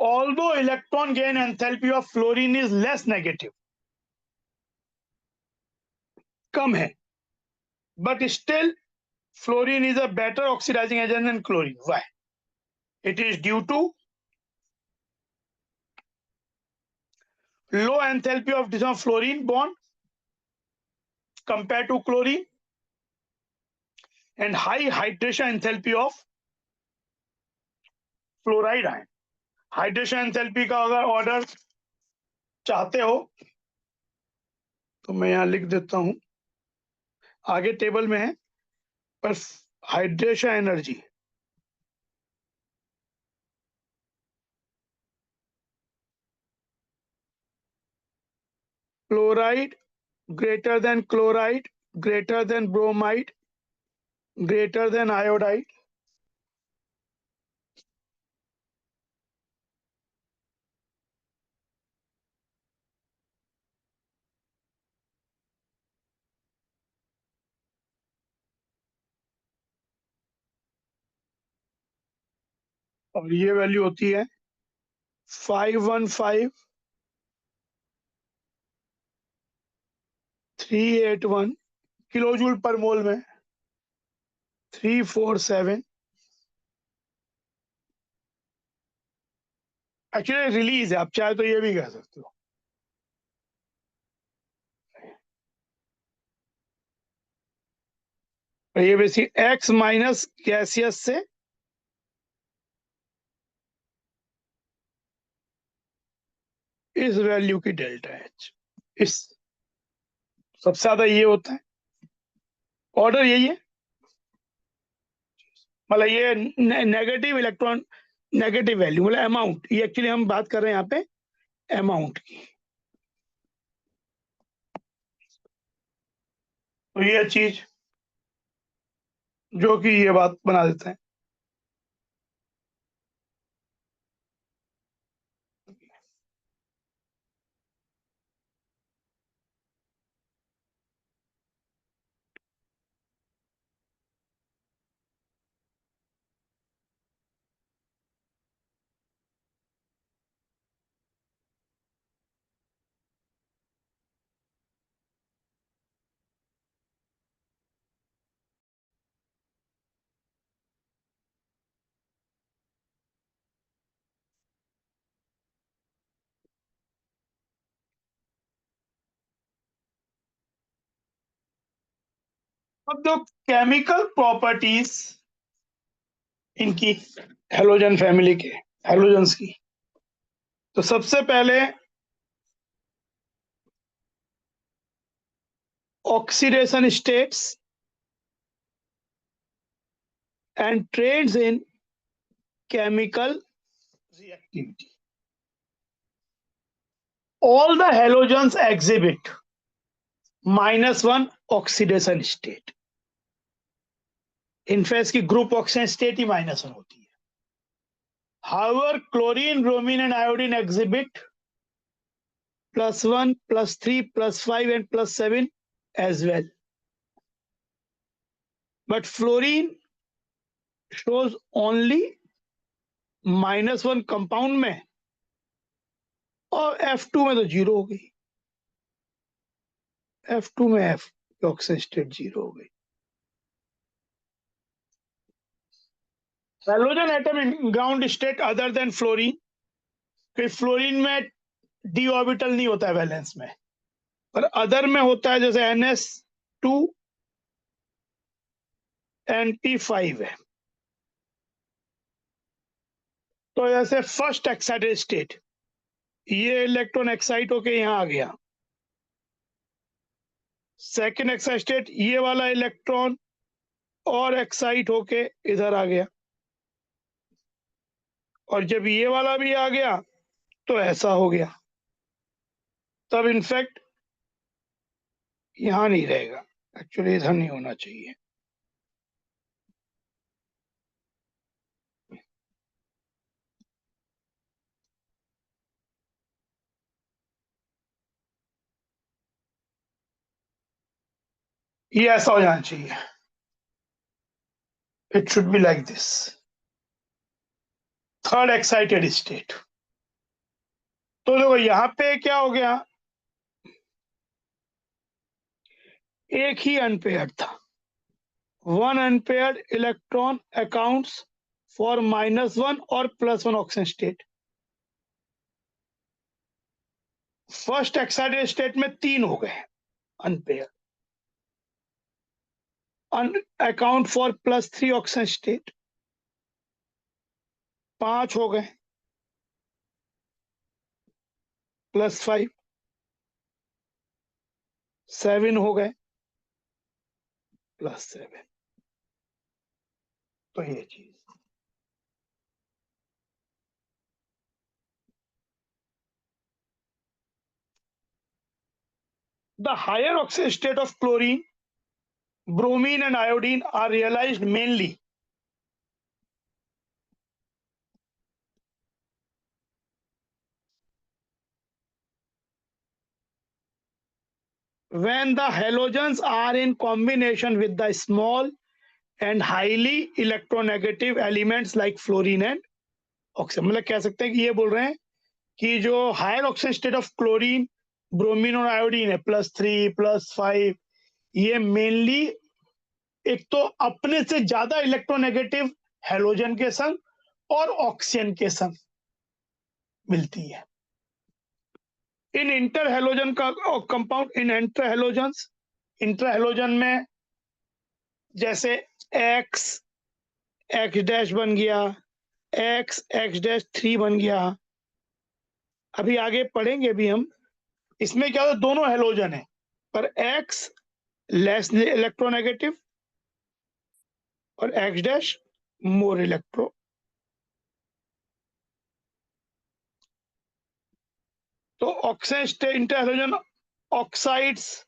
S1: Although electron gain enthalpy of fluorine is less negative, कम है, but still fluorine is a better oxidizing agent than chlorine. Why? It is due to low enthalpy of this fluorine bond compared to chlorine, and high hydration enthalpy of fluoride ion. Hydration enthalpy का अगर order चाहते हो तो मैं यहाँ लिख देता हूं, आगे टेबल में है, पर hydration energy fluoride greater than chloride, greater than bromide, greater than iodide, और ये वैल्यू होती है 515,381 किलोजूल पर मोल में, 347 एक्चुअली रिलीज है, आप चाहे तो ये भी कह सकते हो। ये बेसिक एक्स माइनस गैसियस से इस वैल्यू की डेल्टा एच, इस सबसे ज्यादा ये होता है, ऑर्डर यही है। मतलब ये नेगेटिव इलेक्ट्रॉन नेगेटिव वैल्यू मतलब अमाउंट, ये एक्चुअली हम बात कर रहे हैं यहाँ पे अमाउंट की। तो ये चीज जो कि ये बात बना देते हैं। अब तो केमिकल प्रॉपर्टीज इनकी हेलोजन फैमिली के हेलोजन्स की, तो सबसे पहले oxidation states and trends in chemical reactivity. All the halogens exhibit -1 oxidation state. In fact की ग्रुप ऑक्सीजन स्टेट ही -1 होती है। However, chlorine, bromine and iodine exhibit +1, +3, +5 and +7 as well. But fluorine shows only -1 compound में और F2 में तो 0 हो गई। F2 में F ऑक्सीजन स्टेट 0 हो गई। Halogen atom in ground state other than fluorine, कि फ्लोरीन में डी ऑर्बिटल नहीं होता है वैलेंस में, पर अदर में होता है, जैसे NS2 NP5 है। तो जैसे फर्स्ट एक्साइटेड स्टेट, ये इलेक्ट्रॉन एक्साइट होके यहाँ आ गया। सेकेंड एक्साइटेड स्टेट, ये वाला इलेक्ट्रॉन और एक्साइट होके इधर आ गया, और जब ये वाला भी आ गया तो ऐसा हो गया। तब इनफैक्ट यहाँ नहीं रहेगा, एक्चुअली इधर नहीं होना चाहिए। ये ऐसा हो जाना चाहिए, it should be like this, third excited state. तो देखो यहाँ पे क्या हो गया, एक ही अनपेयर्ड था। One unpaired electron accounts for -1 और +1 oxygen state. First excited state में 3 हो गए unpaired, account for +3 oxygen state 5 हो गए, +5 7 हो गए, +7। तो ये चीज the higher oxygen state of chlorine, bromine and iodine are realized mainly when the halogens are in combination with the small and highly electronegative elements like fluorine and oxygen। मतलब कह सकते हैं कि ये बोल रहे हैं कि जो higher oxygen state of chlorine, bromine और आयोडीन है, +3 +5, ये मेनली एक तो अपने से ज्यादा इलेक्ट्रोनेगेटिव हेलोजन के संग और ऑक्सीजन के संग मिलती है। इन इंटर हेलोजन का कंपाउंड, इन इंटर हेलोजन्स, इंटर हेलोजन में जैसे एक्स एक्स डैश बन गया, एक्स एक्स डैश 3 बन गया। अभी आगे पढ़ेंगे भी हम, इसमें क्या होता, दोनों हेलोजन है पर एक्स लेस इलेक्ट्रोनेगेटिव और एक्स डैश मोर इलेक्ट्रो तो oxygen interhalogen oxides,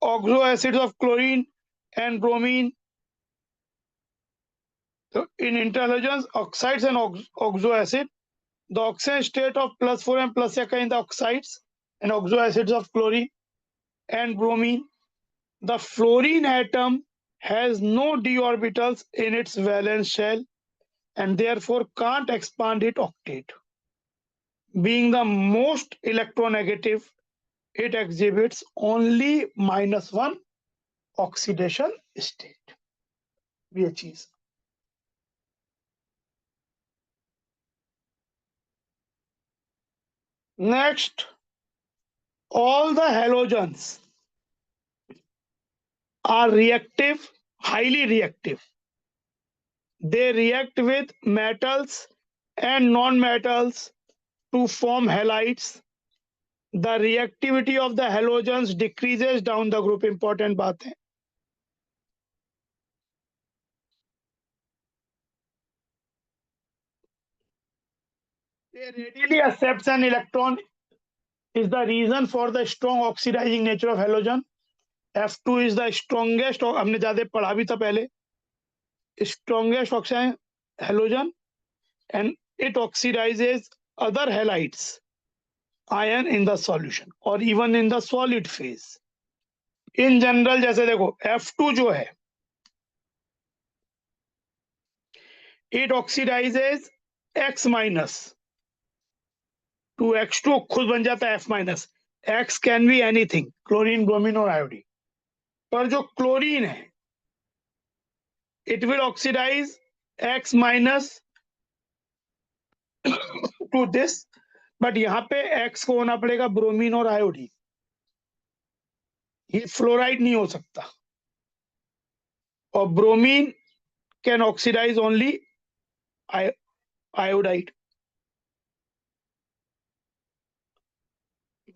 S1: oxo acids of chlorine and bromine. So in interhalogens, oxides and oxo acid, the oxygen state of +4 and +4 in the oxides and oxo acids of chlorine and bromine. The fluorine atom has no d orbitals in its valence shell and therefore can't expand its octet. Being the most electronegative, it exhibits only -1 oxidation state. ये चीज. Next, all the halogens are reactive, highly reactive. They react with metals and non-metals to form halides. The reactivity of the halogens decreases down the group. Important बात है. They readily accepts an electron is the reason for the strong oxidizing nature of halogen. F2 is the strongest, और हमने ज्यादा पढ़ा भी था पहले, strongest oxidizing halogen, and it oxidizes other halides ion in the solution or even in the solid phase. In general, जैसे देखो F2 जो है, it oxidizes X minus to X2 खुद बन जाता है F minus. X can be anything, chlorine, bromine और iodine. पर जो क्लोरीन है, it will oxidize X minus to this, but यहाँ पे X को होना पड़ेगा ब्रोमीन और आयोडीन. ये फ्लोराइड नहीं हो सकता. और bromine can oxidize only iodide.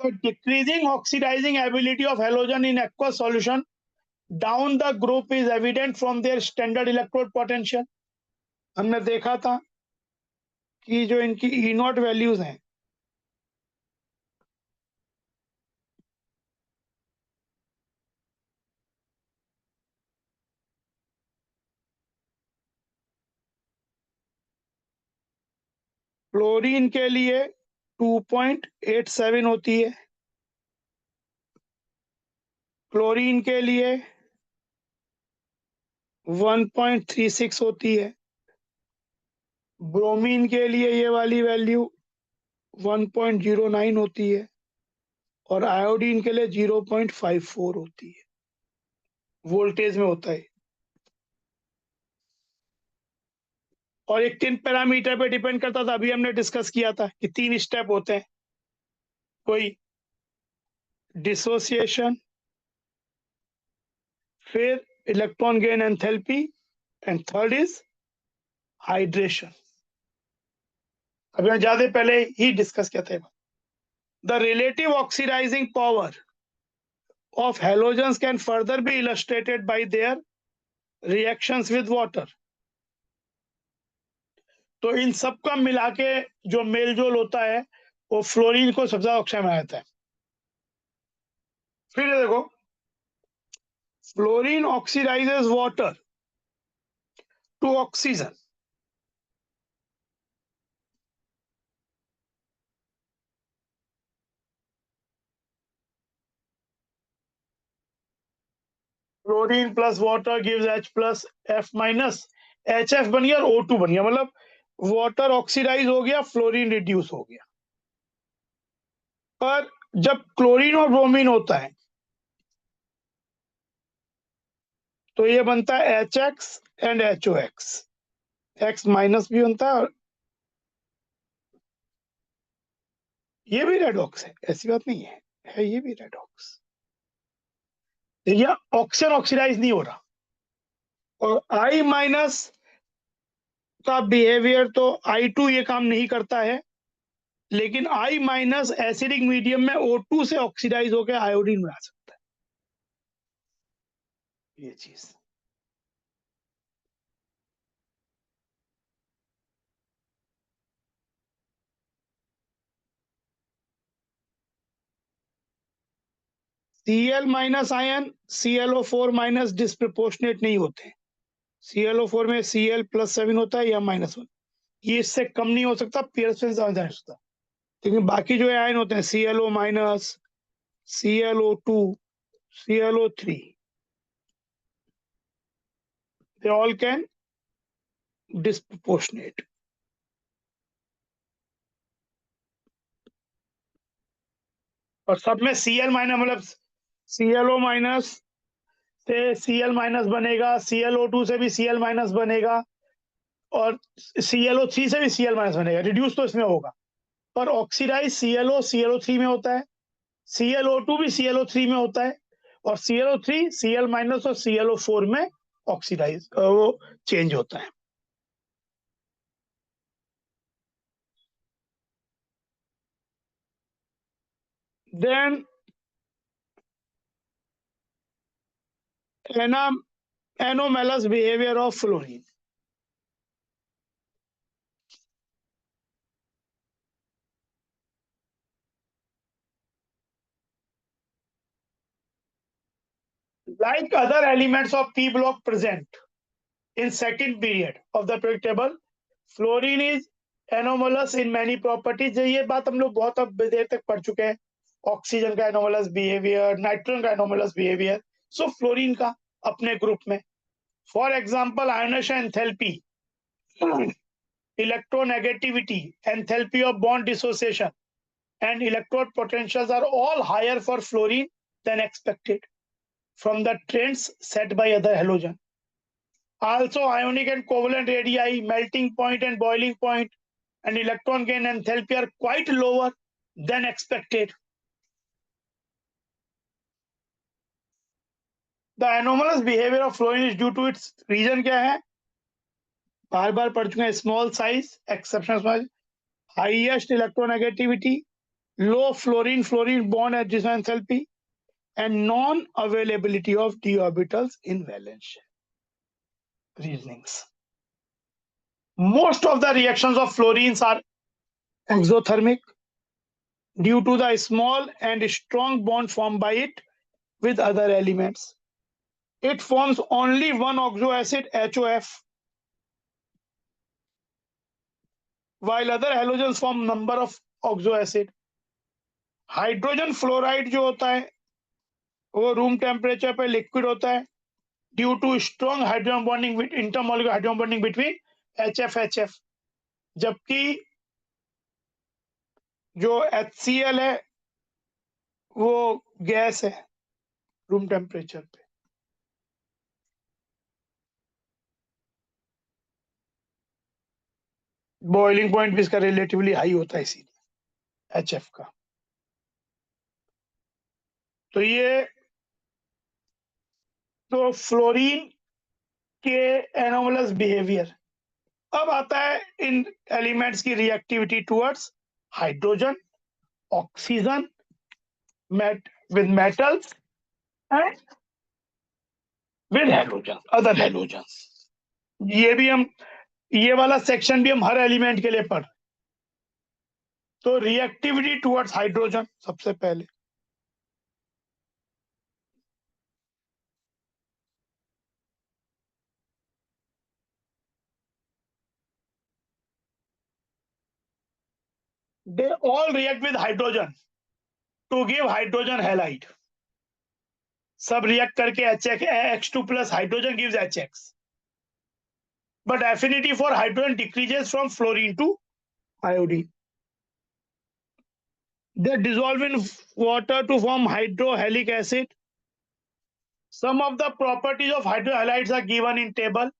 S1: The decreasing oxidizing ability of halogen in aqueous solution down the group is evident from their standard electrode potential. हमने देखा था कि जो इनकी E नॉट वैल्यूज हैं, क्लोरीन के लिए 2.87 होती है, क्लोरीन के लिए 1.36 होती है, ब्रोमीन के लिए ये वाली वैल्यू 1.09 होती है और आयोडीन के लिए 0.54 होती है. वोल्टेज में होता है. और एक 3 पैरामीटर पे डिपेंड करता था. अभी हमने डिस्कस किया था कि 3 स्टेप होते हैं. कोई डिसोसिएशन, फिर electron gain enthalpy, and third is hydration. अभी हम ज्यादा पहले ही डिस्कस किया था. The relative oxidizing power of halogens can further be illustrated by their reactions with water. तो इन सब का मिला के जो मेलजोल होता है वो फ्लोरीन को सबसे ज्यादा ऑक्साइड में आता है. फिर देखो, fluorine oxidizes water to oxygen. Chlorine plus water gives H plus F minus. HF बन गया और O2 बन गया. मतलब वाटर ऑक्सीडाइज हो गया, फ्लोरीन रिड्यूस हो गया. पर जब क्लोरीन और ब्रोमीन होता है तो ये बनता है HX and HOX. X minus भी बनता है और ये भी रेडॉक्स है, ऐसी बात नहीं है ये भी रेडॉक्स. देखिए ऑक्सीजन ऑक्सीडाइज नहीं हो रहा. और I माइनस का बिहेवियर तो I2 ये काम नहीं करता है, लेकिन I माइनस एसिडिक मीडियम में O2 से ऑक्सीडाइज होकर आयोडीन बना सकता है. ये चीज. Cl minus ion ClO4 minus disproportionate नहीं होते। ClO4 में Cl+7 होता है या -1, ये इससे कम नहीं हो सकता, पियर्सन ज्यादा हो सकता। लेकिन बाकी जो आयन होते हैं ClO minus, ClO2, ClO3, they all can disproportionate. और सब में Cl माइनस मतलब ClO माइनस से Cl माइनस बनेगा, ClO2 से भी Cl माइनस बनेगा और ClO3 से भी Cl माइनस बनेगा। रिड्यूस तो इसमें होगा, पर ऑक्सीडाइज ClO ClO3 में होता है, ClO2 भी ClO3 में होता है और ClO3 Cl माइनस और ClO4 में ऑक्सीडाइज वो चेंज होता है। Then anomalous behavior of fluorine. Like other elements of P block present in second period of the periodic table, fluorine is anomalous in many properties. ये बात हम लोग बहुत अब देर तक पढ़ चुके हैं। ऑक्सीजन का एनोमलस बिहेवियर, नाइट्रोजन का एनोमलस बिहेवियर, सो फ्लोरीन का अपने ग्रुप में। For example ionisation enthalpy, electronegativity, enthalpy of bond dissociation, and electrode potentials are all higher for fluorine than expected from the trends set by other halogen. Also, ionic and covalent radii, melting point and boiling point, and electron gain enthalpy are quite lower than expected. The anomalous behavior of fluorine is due to its reason क्या है? बार बार पढ़ चुके हैं। Small size, exceptional size, highest electronegativity, low fluorine bond adjacent enthalpy, and non-availability of d orbitals in valence shell. Reasonings. Most of the reactions of fluorines are exothermic due to the small and strong bond formed by it with other elements. It forms only one oxo acid, HOF, while other halogens form number of oxo acid. Hydrogen fluoride जो होता है वो room temperature पे liquid होता है due to strong hydrogen bonding, intermolecular hydrogen bonding between HF, जबकि जो HCl है वो गैस है रूम टेम्परेचर पे। बॉइलिंग पॉइंट भी इसका रिलेटिवली हाई होता है इसीलिए HF का। तो ये तो फ्लोरीन के एनोमलस बिहेवियर। अब आता है इन एलिमेंट्स की reactivity towards hydrogen, oxygen, with metals and with halogen, other halogens। ये वाला सेक्शन भी हम हर एलिमेंट के लिए पढ़। तो रिएक्टिविटी टुवर्ड्स हाइड्रोजन सबसे पहले, they all react with hydrogen to give hydrogen halide। सब रिएक्ट करके H2 plus hydrogen gives HX, but affinity for hydrogen decreases from fluorine to iodine। They dissolve in water to form hydrohalic acid। Some of the properties of hydrohalides are given in table।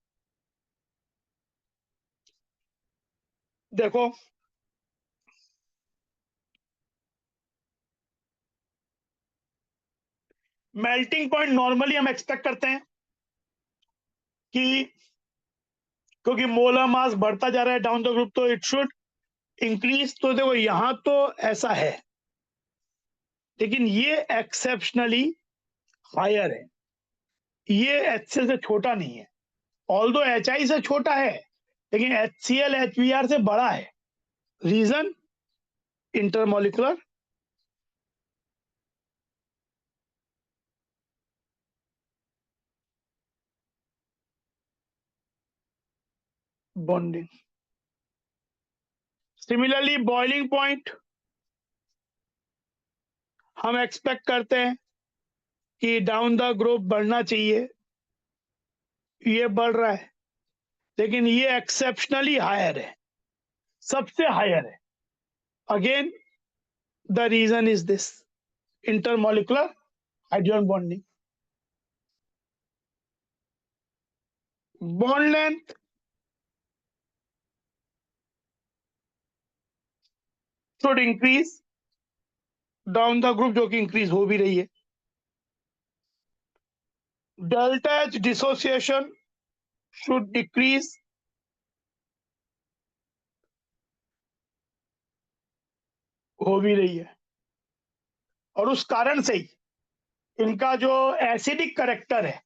S1: देखो melting point normally हम expect करते हैं कि क्योंकि molar mass बढ़ता जा रहा है डाउन द ग्रुप तो इट शुड इंक्रीज। तो देखो यहां तो ऐसा है, लेकिन ये एक्सेप्शनली हायर है, ये HCl से छोटा नहीं है। ऑल्दो HI से छोटा है लेकिन HCl HBr से बड़ा है। Reason intermolecular bonding. Similarly boiling point हम एक्सपेक्ट करते हैं कि डाउन द ग्रुप बढ़ना चाहिए, ये बढ़ रहा है, लेकिन ये एक्सेप्शनली हायर है, सबसे हायर है। Again the reason is this intermolecular hydrogen bonding. Bond length should increase down the group, जो कि इंक्रीज हो भी रही है। Delta H dissociation should decrease, हो भी रही है। और उस कारण से ही इनका जो एसिडिक करेक्टर है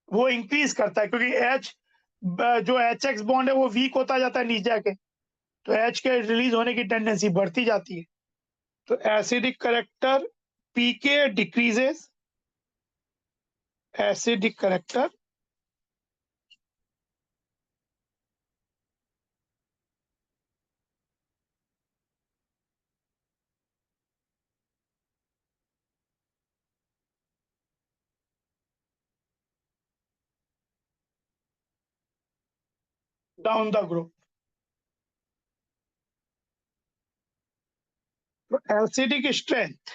S1: वो इंक्रीज करता है, क्योंकि एच जो एच एक्स बॉन्ड है वो वीक होता जाता है नीचे आके, तो एच के रिलीज होने की टेंडेंसी बढ़ती जाती है। तो acidic character pK decreases, acidic character down the group. तो acidic strength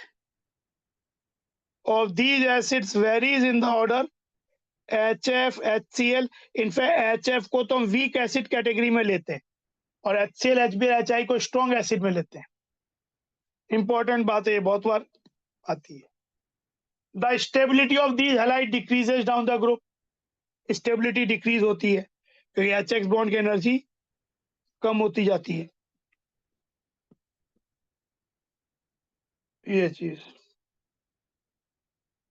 S1: of these acids varies in the order HF, HCl। In fact HF को तो हम वीक एसिड कैटेगरी में लेते हैं और HCl, HBr, HI को स्ट्रॉन्ग एसिड में लेते हैं। इंपॉर्टेंट बात है, ये बहुत बार आती है। The stability of these halide decreases down the group, stability decrease होती है क्योंकि HX बॉन्ड की एनर्जी कम होती जाती है। ये चीज,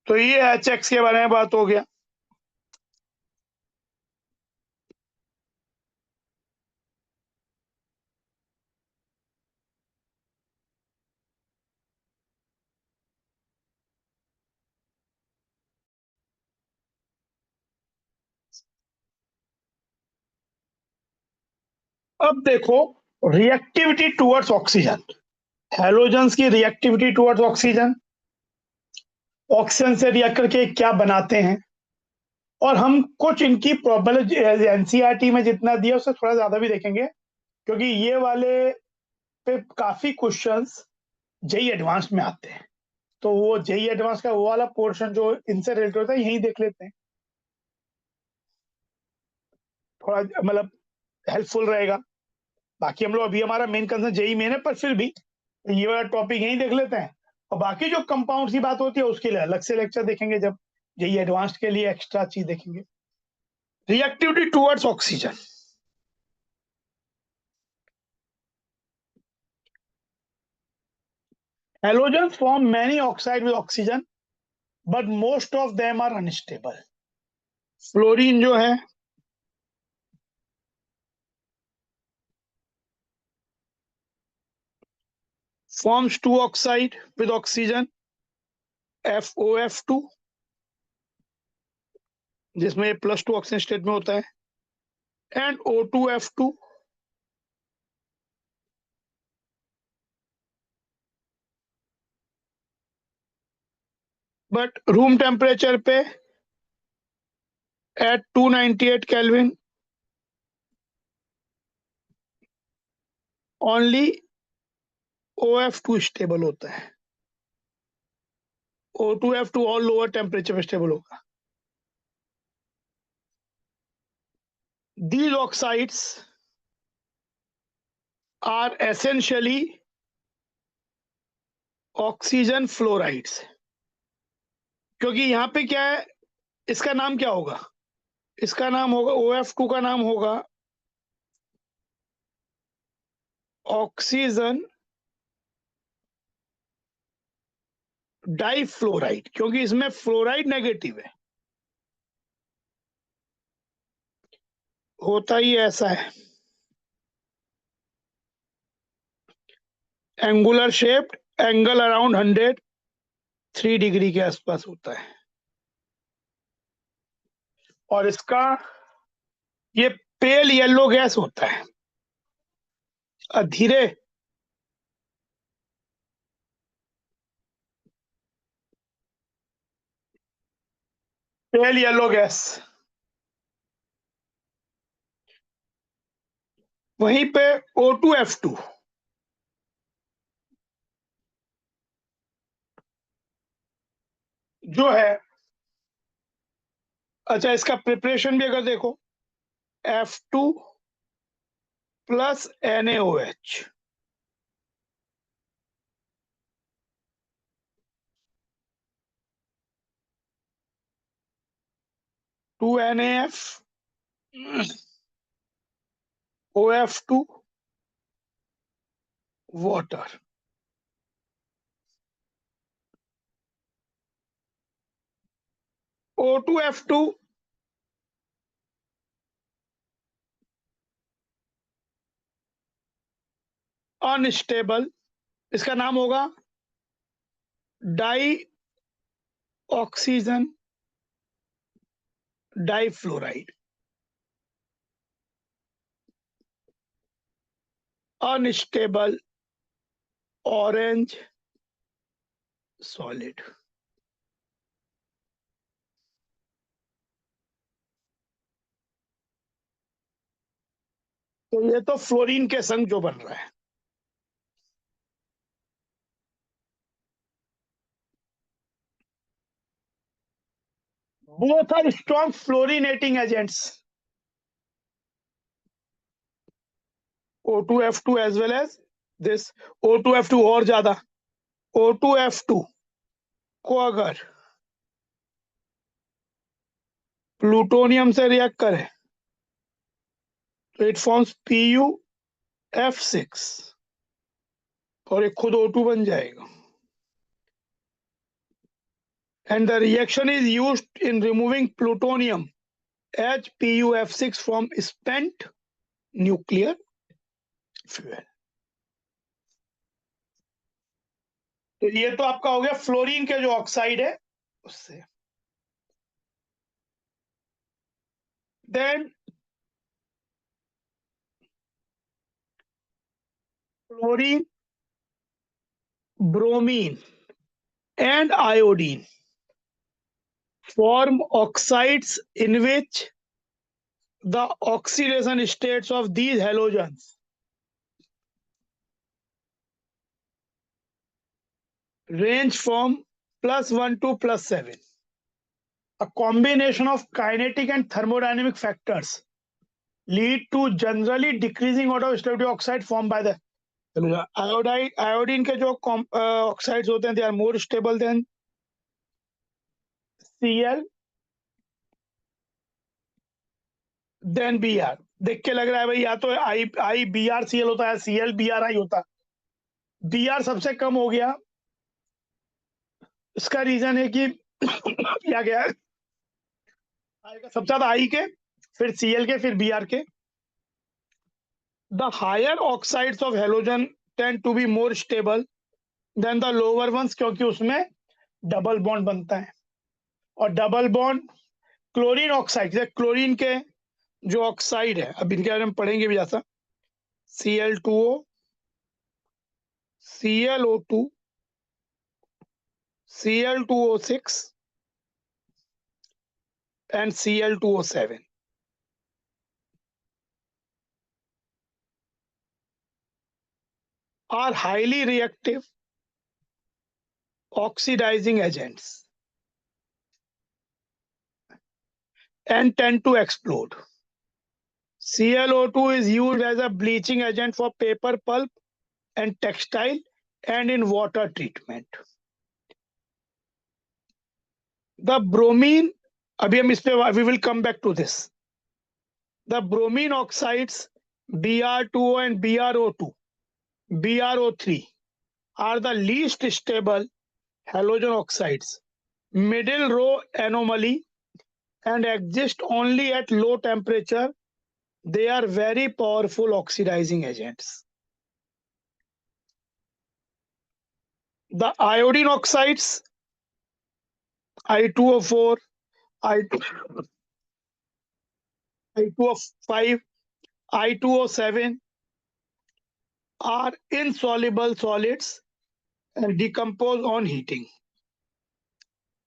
S1: तो ये HX के बारे में बात हो गया। अब देखो रिएक्टिविटी टुवर्ड्स ऑक्सीजन, हैलोजेंस की रिएक्टिविटी टुवर्ड्स ऑक्सीजन, ऑक्सीजन से रिएक्ट करके क्या बनाते हैं, और हम कुछ इनकी प्रोबेबिलिटी एनसीईआरटी में जितना दिया उससे थोड़ा ज्यादा भी देखेंगे, क्योंकि ये वाले पे काफी क्वेश्चंस जेई एडवांस में आते हैं। तो वो जेई एडवांस का वो वाला पोर्शन जो इनसे रिलेटेड होता है यही देख लेते हैं, थोड़ा मतलब हेल्पफुल रहेगा। बाकी हम लोग अभी हमारा मेन कंसर्न जेई मेन है, पर फिर भी ये वाला टॉपिक यही देख लेते हैं, और बाकी जो कंपाउंड की बात होती है उसके लिए अलग से लेक्चर देखेंगे, जब जेई एडवांस के लिए एक्स्ट्रा चीज देखेंगे। Reactivity towards oxygen, halogens form many oxide with oxygen but most of them are unstable। Fluorine जो है forms two oxide with oxygen FOF2, जिसमें +2 ऑक्सीजन स्टेट में होता है, and O2F2, but room temperature पे at 298 kelvin only OF2 stable होता है, O2F2 और लोअर टेम्परेचर पे स्टेबल होगा। These oxides are essentially oxygen fluorides, क्योंकि यहाँ पे क्या है, इसका नाम क्या होगा, इसका नाम होगा OF2 का नाम होगा ऑक्सीजन डाइफ्लोराइड, क्योंकि इसमें फ्लोराइड नेगेटिव है। होता ही ऐसा है, angular shaped, angle around 103 degree के आसपास होता है, और इसका ये पेल येलो गैस होता है, धीरे पेल येलो गैस। वहीं पे O2F2 जो है, अच्छा इसका प्रिपरेशन भी अगर देखो, F2 plus NaOH, 2NaF, OF2, water. O2F2 unstable, इसका नाम होगा dioxygen difluoride. Unstable orange solid. तो ये तो फ्लोरीन के संग जो बन रहा है। Both are strong fluorinating agents, O2F2 as well as this. O2F2 और ज्यादा, O2F2 को अगर प्लूटोनियम से रिएक्ट करे तो इट फॉर्म्स PuF6 और एक खुद O2 बन जाएगा। And the reaction is used in removing plutonium as PuF6 from spent nuclear fuel। तो ये तो आपका हो गया फ्लोरीन के जो ऑक्साइड है उससे। Then chlorine, bromine and iodine form oxides in which the oxidation states of these halogens range from +1 to +7. A combination of kinetic and thermodynamic factors lead to generally decreasing order of stability oxide formed by the iodine के जो oxides होते हैं, they are more stable than Cl than Br। देख के लग रहा है भाई या तो IBrCl होता है, ClBrI होता है। Br सबसे कम हो गया, इसका रीजन है कि क्या गया है, सबसे ज्यादा आई के, फिर Cl के, फिर Br के। The higher oxides of halogen tend to be more stable than the lower ones, क्योंकि उसमें डबल बॉन्ड बनता है। और double bond chlorine oxide, chlorine के जो ऑक्साइड है, अब इनके बारे में पढ़ेंगे भी जैसा Cl2O, ClO2, Cl2O6 and Cl2O7 are highly reactive oxidizing agents and tend to explode. ClO2 is used as a bleaching agent for paper pulp and textile and in water treatment. The bromine, अभी हम इस पे, we will come back to this. The bromine oxides Br2O and BrO2, BrO3 are the least stable halogen oxides, middle row anomaly, and exist only at low temperature. They are very powerful oxidizing agents. The iodine oxides I2O4, I2O5 I2O7 are insoluble solids and decompose on heating.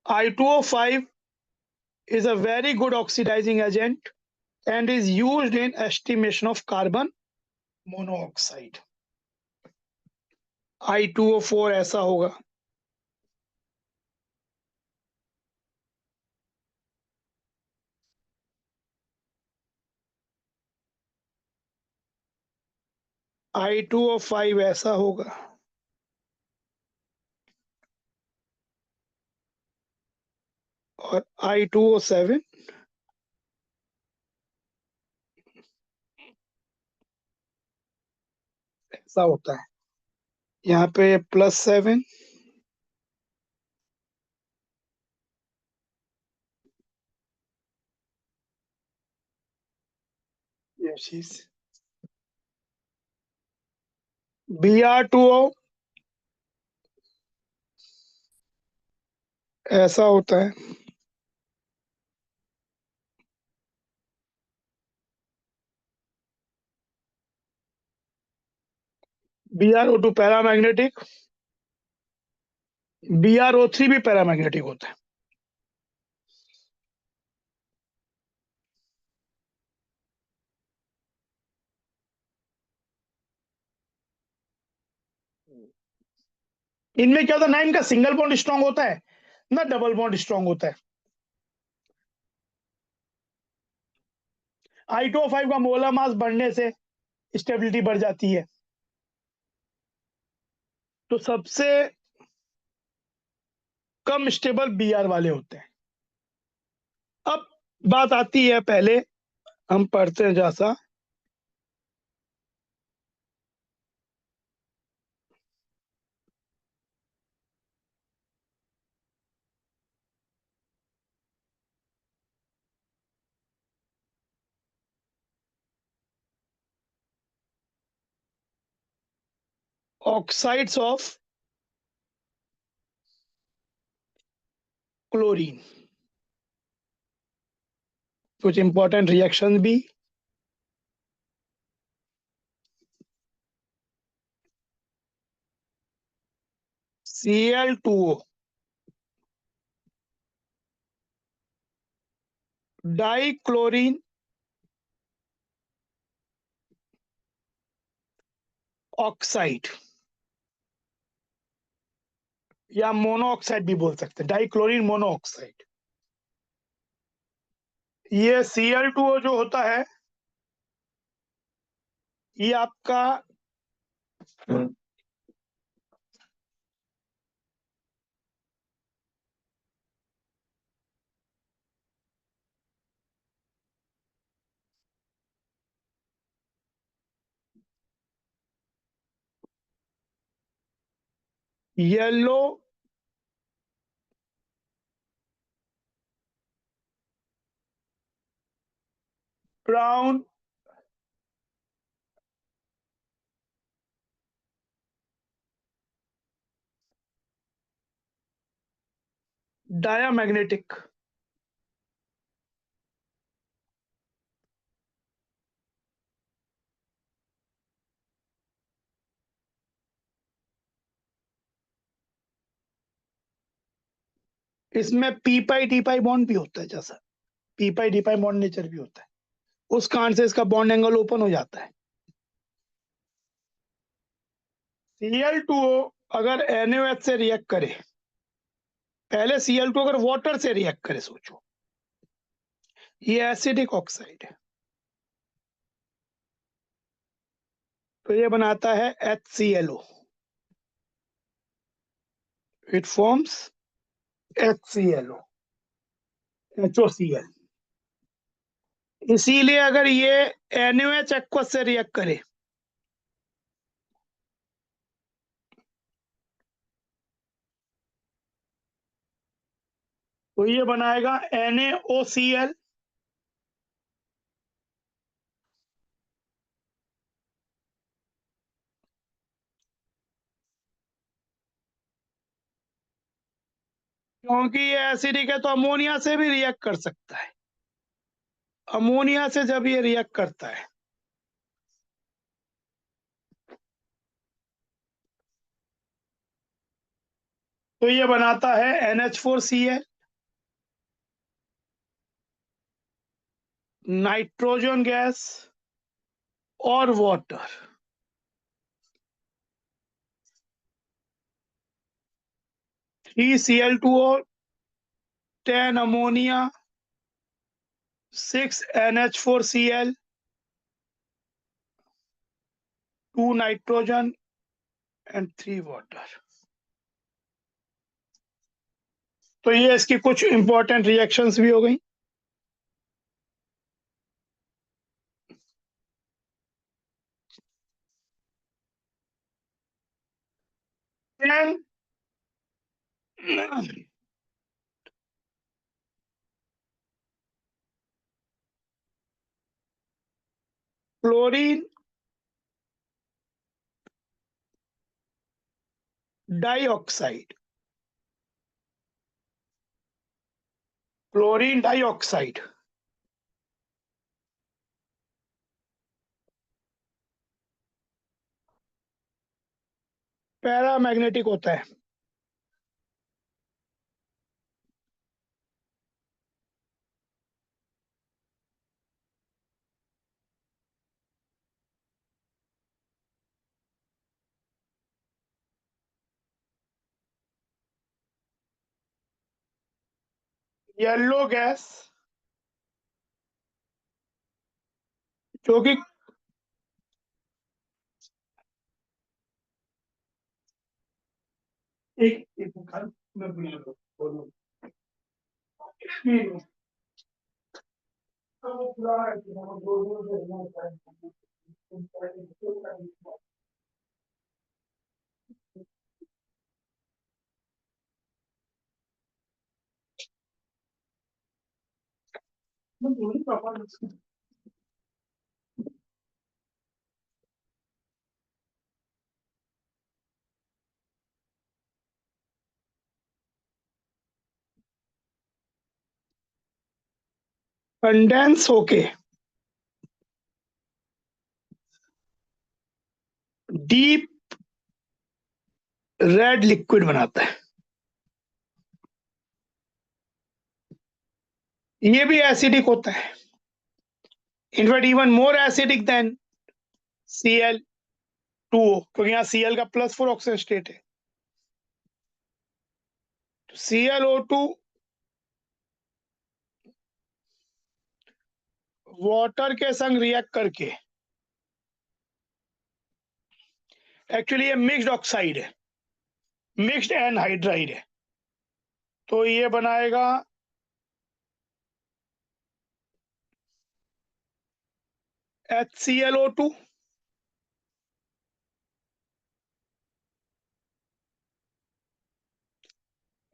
S1: I2O5 is a very good oxidizing agent and is used in estimation of carbon monoxide. I2O4 ऐसा होगा. I2O5 ऐसा होगा. और I2O7 ऐसा होता है. यहाँ पे +7 ये चीज. Br2O ऐसा होता है. Br2 paramagnetic. Br3 भी पैरामैग्नेटिक होता है. इनमें क्या होता है, ना इनका सिंगल बॉन्ड स्ट्रांग होता है ना डबल बॉन्ड स्ट्रांग होता है. I2O5 का मोलर मास बढ़ने से स्टेबिलिटी बढ़ जाती है. तो सबसे कम स्टेबल Br वाले होते हैं. अब बात आती है, पहले हम पढ़ते हैं जैसा. Oxides of chlorine. कुछ इंपॉर्टेंट रिएक्शन भी. Cl2O डाइक्लोरीन ऑक्साइड या मोनोऑक्साइड भी बोल सकते हैं, डाइक्लोरीन मोनोऑक्साइड. ये Cl2O जो होता है ये आपका येलो ब्राउन डायामैग्नेटिक. इसमें P pi d pi bond भी होता है, जैसा P pi d pi bond nature भी होता है. उस कारण से इसका बॉन्ड एंगल ओपन हो जाता है. Cl2O अगर NaOH से रिएक्ट करे, पहले Cl2 अगर वाटर से रिएक्ट करे, सोचो ये एसिडिक ऑक्साइड है, तो ये बनाता है HClO. It forms HClO, HOCl. इसीलिए अगर ये NaOH एक्वस से रिएक्ट करे तो ये बनाएगा NaOCl. क्योंकि ये एसिडिक है तो अमोनिया से भी रिएक्ट कर सकता है. अमोनिया से जब ये रिएक्ट करता है तो ये बनाता है NH4Cl, नाइट्रोजन गैस और water. 3Cl2O, 10 ammonia, 6 NH4Cl, 2 nitrogen and 3 water. तो ये इसकी कुछ इंपॉर्टेंट रिएक्शंस भी हो गई। Then chlorine dioxide, chlorine dioxide paramagnetic होता है। येलो गैस जो कि मैं बोलूं। कंडेंस होके डीप रेड लिक्विड बनाता है। ये भी एसिडिक होता है, in fact even more acidic then Cl2O, क्योंकि यहाँ Cl का +4 ऑक्सीजन स्टेट है। तो ClO2 वाटर के संग रिएक्ट करके, एक्चुअली ये मिक्स्ड ऑक्साइड है, मिक्स्ड एनहाइड्राइड है, तो ये बनाएगा HClO2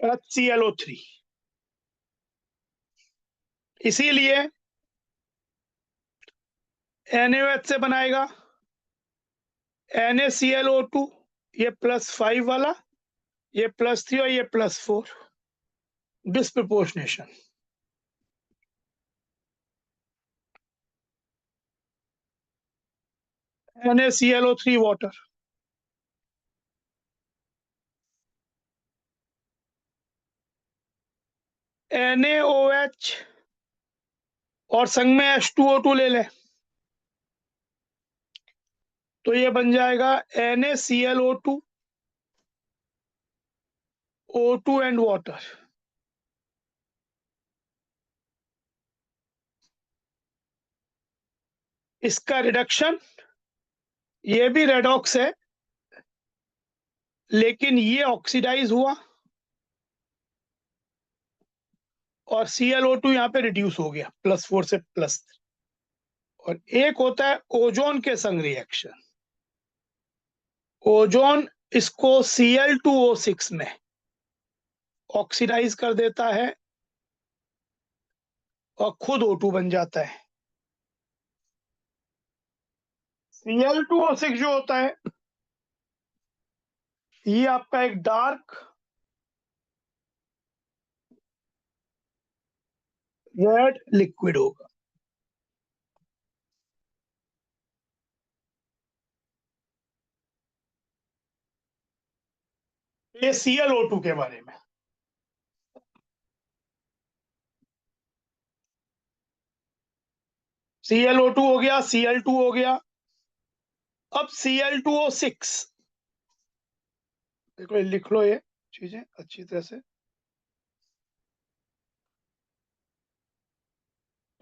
S1: HClO3। इसीलिए NaOH से बनाएगा NaClO2, ये +5 वाला, ये +3 और ये +4, डिस्प्रपोर्शनेशन। NaClO3 वाटर, NaOH और संग में H2O2 ले लें, तो ये बन जाएगा NaClO2, O2 एंड वाटर। इसका रिडक्शन, ये भी रेडॉक्स है, लेकिन ये ऑक्सीडाइज हुआ और ClO2 यहाँ पे रिड्यूस हो गया +4 से +3। और एक होता है ओजोन के संग रिएक्शन, ओजोन इसको Cl2O6 में ऑक्सीडाइज कर देता है और खुद O2 बन जाता है। Cl2O6 जो होता है, ये आपका एक डार्क रेड लिक्विड होगा। ये ClO2 के बारे में। ClO2 हो गया, Cl2 हो गया। अब Cl2O6, देखो लिख लो ये चीजें अच्छी तरह से,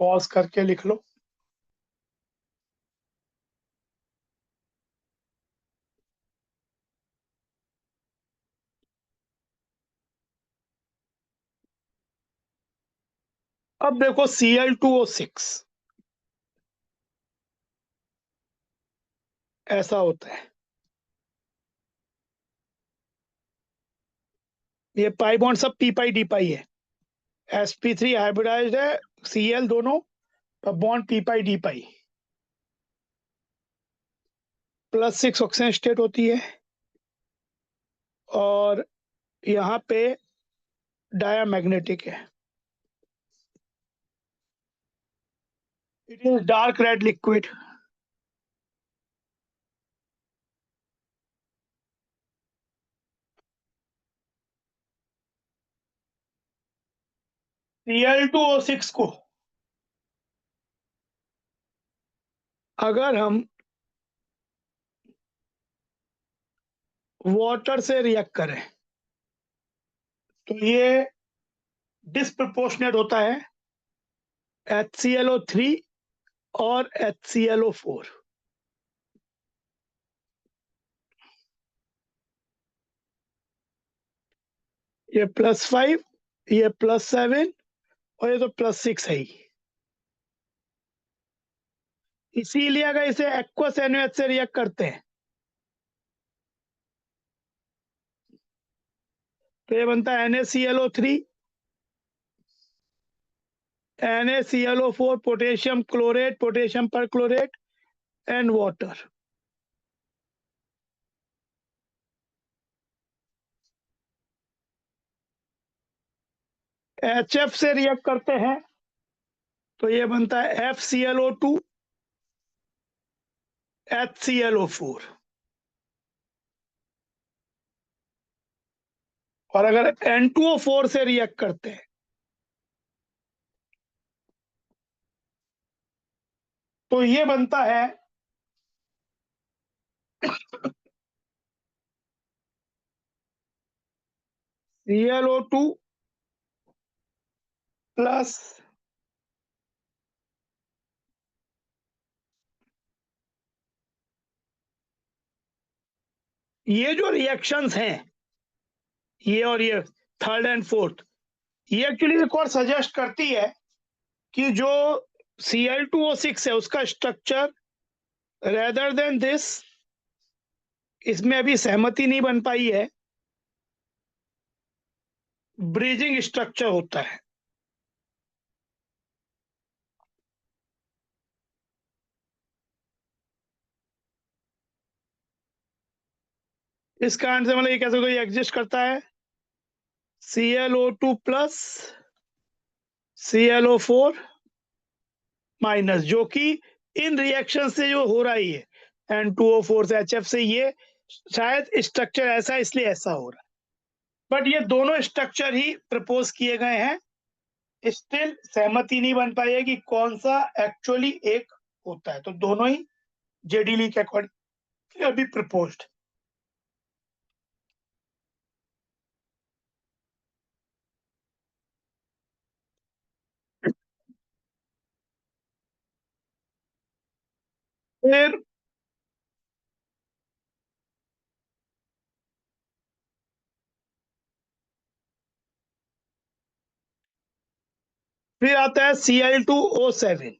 S1: पॉज करके लिख लो। अब देखो Cl2O6 ऐसा होता है, ये पाई बॉन्ड सब पी पाई डी पाई है। sp3 हाइब्रिडाइज्ड है, Cl दोनों, बॉन्ड पी पाई डी पाई, +6 ऑक्सीजन स्टेट होती है, और यहाँ पे डायामैग्नेटिक है। It is dark red liquid. Cl2O6 को अगर हम वाटर से रिएक्ट करें तो ये डिस्प्रपोर्शनेट होता है HClO3 और HClO4। ये +5, ये +7, और ये तो +6 है ही। इसीलिए अगर इसे एक्वस NaOH से रिएक्ट करते हैं तो ये बनता है NaClO3, NaClO4, potassium chlorate, potassium perchlorate and water. HF से रिएक्ट करते हैं तो ये बनता है FClO2, HClO4। और अगर N2O4 से रिएक्ट करते हैं तो ये बनता है ClO2 प्लस ये जो रिएक्शंस हैं, ये और ये थर्ड एंड फोर्थ, ये एक्चुअली एक और सजेस्ट करती है कि जो Cl2O6 है उसका स्ट्रक्चर रेदर देन दिस, इसमें अभी सहमति नहीं बन पाई है, ब्रिजिंग स्ट्रक्चर होता है। इस कारण से मतलब ये कैसे कोई एग्जिस्ट करता है ClO2 प्लस ClO4 माइनस, जो कि इन रिएक्शन से जो हो रही है N2O4 से HF से, ये शायद स्ट्रक्चर ऐसा है इसलिए ऐसा हो रहा है, बट ये दोनों स्ट्रक्चर ही प्रपोज किए गए हैं। स्टिल सहमति नहीं बन पाई है कि कौन सा एक्चुअली एक होता है, तो दोनों ही जेडीली के अकॉर्डिंग अभी प्रपोज्ड। फिर आता है Cl2O7,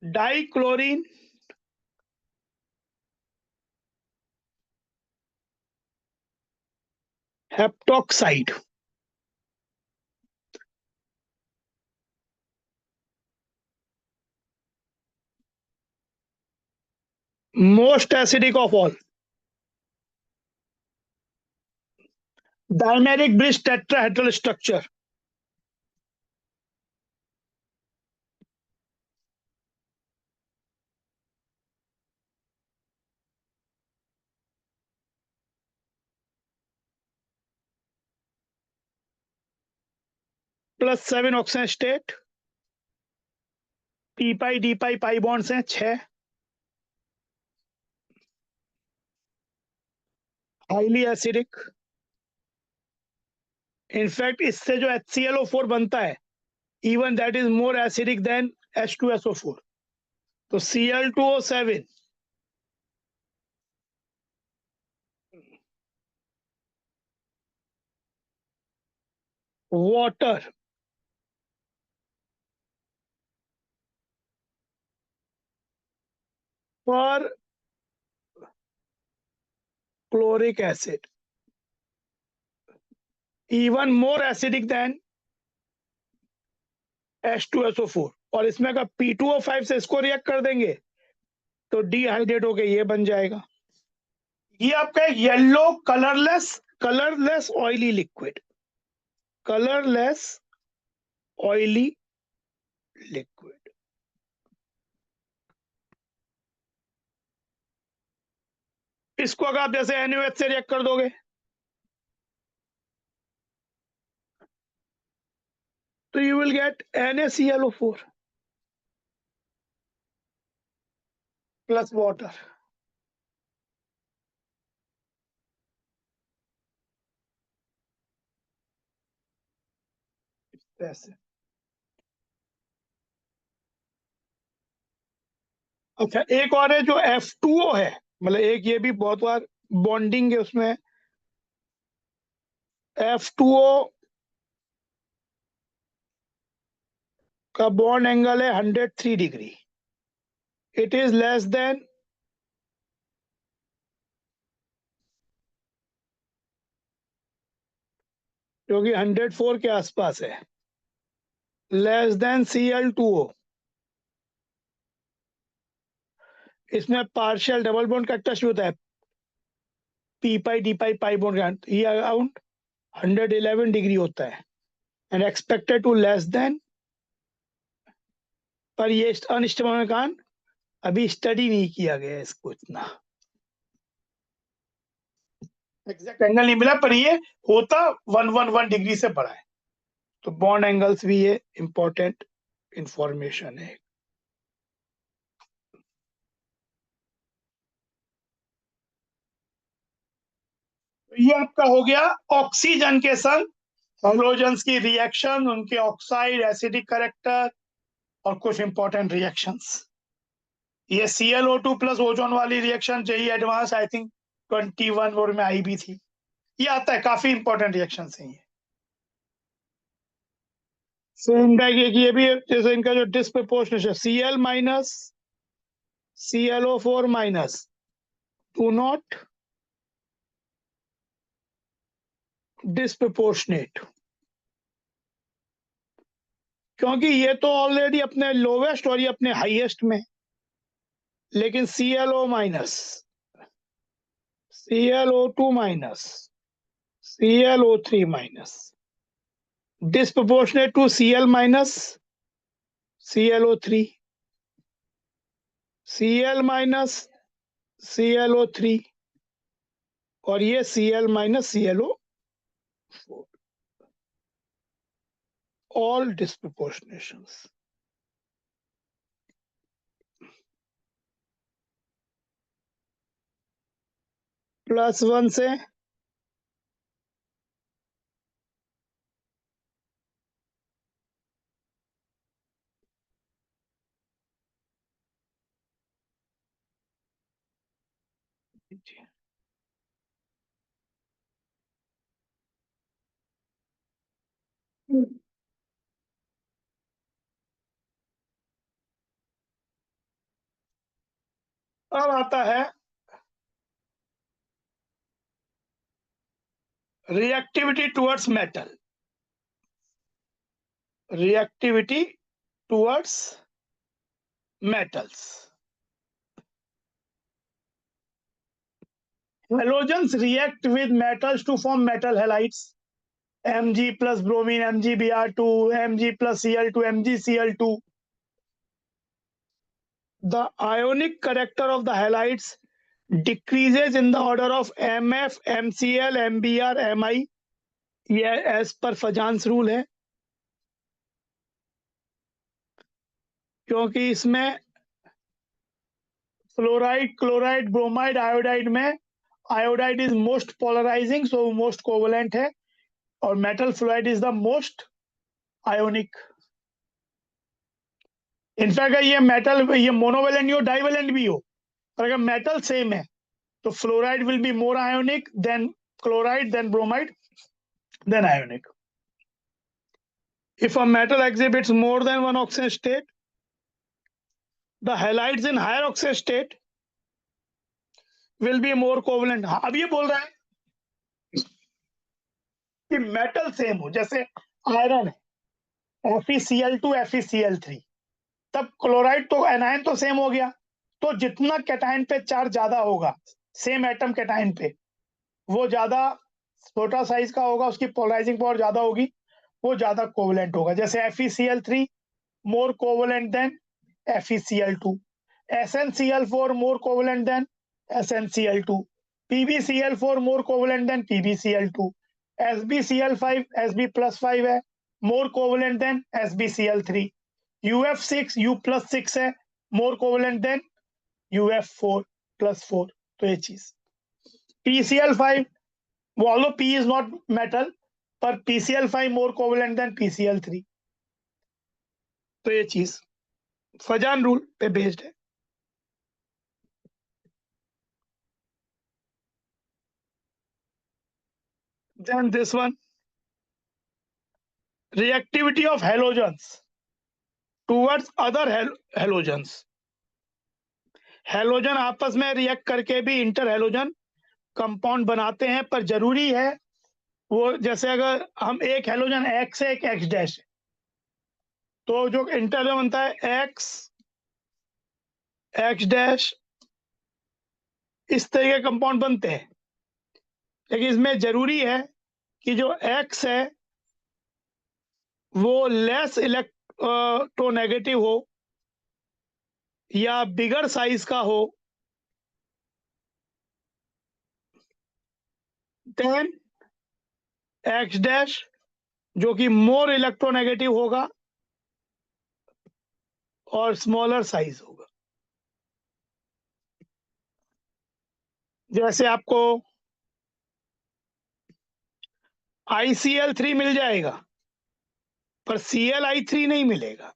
S1: dichlorine हेप्टोक्साइड, most acidic of all, dimeric bridge tetrahedral structure. +7 oxygen state, P pi d pi pi bonds हैं 6, हाईली एसिडिक। इनफैक्ट इससे जो HClO4 बनता है, even that is more acidic than H2SO4। तो Cl2O7 वाटर पर chloric acid even more acidic than H2SO4। और इसमें अगर P2O5 से इसको रिएक्ट कर देंगे तो डिहाइड्रेट होके ये बन जाएगा। ये आपका yellow colourless oily liquid, colourless oily liquid. इसको अगर आप जैसे NaOH से रिएक्ट कर दोगे तो you will get NaClO4 plus water. ऐसे। अच्छा, एक और है जो F2O है, मतलब एक ये भी बहुत बार बॉन्डिंग है उसमें। F2O का बॉन्ड एंगल है 103 degree. It is less than जो कि 104 के आसपास है, लेस देन Cl2O। इसमें पार्शियल डबल बॉन्ड का टच होता है, p pi d pi pi bond, ये अराउंड 111 डिग्री होता है and expected to less than. पर ये अनस्टेबल होने के कारण अभी स्टडी नहीं किया गया इसको इतना एग्जैक्ट एंगल नहीं मिला, पर ये होता 111 डिग्री से बड़ा है। तो बॉन्ड एंगल्स भी ये इंपॉर्टेंट इंफॉर्मेशन है। ये आपका हो गया ऑक्सीजन के संग हेलोजेंस की रिएक्शन, उनके ऑक्साइड एसिडिक कैरेक्टर और कुछ इंपॉर्टेंट रिएक्शंस। ये Cl2O प्लस ओजोन वाली reaction JEE advance I think 21 और में आई भी थी, ये आता है, काफी इंपॉर्टेंट रिएक्शन है ये। सेम बैग ये भी जैसे इनका जो डिस्प्रपोर्शनेट है, Cl minus ClO4 minus two not disproportionate, क्योंकि ये तो ऑलरेडी अपने लोवेस्ट और ये अपने हाईएस्ट में, लेकिन ClO minus ClO2 minus ClO3 minus disproportionate to Cl minus ClO3, Cl minus ClO3 और ये Cl minus ClO4, all disproportionations। +1 से अब आता है reactivity towards metal, reactivity towards metals। Halogens react with metals to form metal halides, Mg plus bromine, MgBr2, Mg plus Cl2, MgCl2। The ionic character of the halides decreases in the order of Mf, MCl, MBr, Mi, ये as per Fajans rule है। क्योंकि इसमें fluoride, chloride, bromide, iodide में iodide is most polarizing, so most covalent है, और metal fluoride is the most ionic. In fact ये metal, ये monovalent हो डाइवेलेंट भी हो, पर अगर मेटल सेम है तो fluoride will be more ionic than chloride, then bromide, then ionic. If a metal exhibits more than one oxidation state, the halides in higher oxidation state will be more covalent। हाँ, अब ये बोल रहा है कि metal same हो, जैसे iron है FeCl2 FeCl3, तब क्लोराइड तो एनायन तो सेम हो गया, तो जितना कैटायन पे चार्ज ज्यादा होगा सेम एटम कैटायन पे, वो ज्यादा छोटा साइज का होगा, उसकी पोलराइजिंग पावर ज्यादा होगी, वो ज्यादा कोवलेंट होगा। जैसे FeCl3 more covalent than FeCl2, SnCl4 more covalent than SnCl2, PbCl4 more covalent than PbCl2, SbCl5 Sb plus 5 है more covalent than SbCl3, UF6 U plus 6 है more covalent than UF4 plus 4। तो ये चीज PCl5, although P is not metal, पर PCl5 more covalent than PCl3। तो ये चीज Fazan rule पे बेस्ड है। Then this one, reactivity of halogens towards other halogens। Halogen आपस में रिएक्ट करके भी इंटर हेलोजन कंपाउंड बनाते हैं, पर जरूरी है वो, जैसे अगर हम एक हेलोजन एक्स है, एक एक्स डैश है, तो जो इंटर बनता है एक्स एक्स डैश, इस तरह के कंपाउंड बनते हैं। लेकिन इसमें जरूरी है कि जो एक्स है वो लेस इलेक्ट्रोनेगेटिव हो या बिगर साइज का हो देन एक्स डैश, जो कि मोर इलेक्ट्रोनेगेटिव होगा और स्मॉलर साइज होगा। जैसे आपको ICl3 मिल जाएगा पर Cli3 नहीं मिलेगा,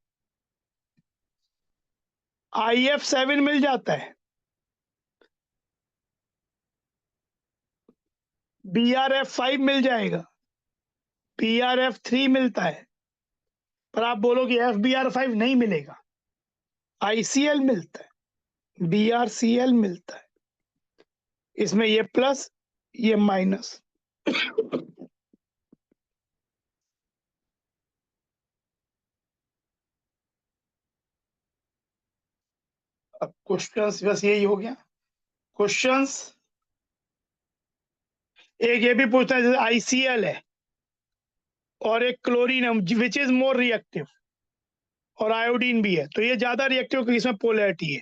S1: IF7 मिल जाता है, BrF5 मिल जाएगा, BrF3 मिलता है, पर आप बोलोगे FbR5 नहीं मिलेगा। ICl मिलता है, BrCl मिलता है, इसमें ये प्लस ये माइनस। अब क्वेश्चंस बस यही हो गया। क्वेश्चंस एक ये भी पूछता है, जैसे ICl है और एक क्लोरीन है विच इज मोर रिएक्टिव, और आयोडीन भी है, तो ये ज्यादा रिएक्टिव क्योंकि इसमें पोलैरिटी है।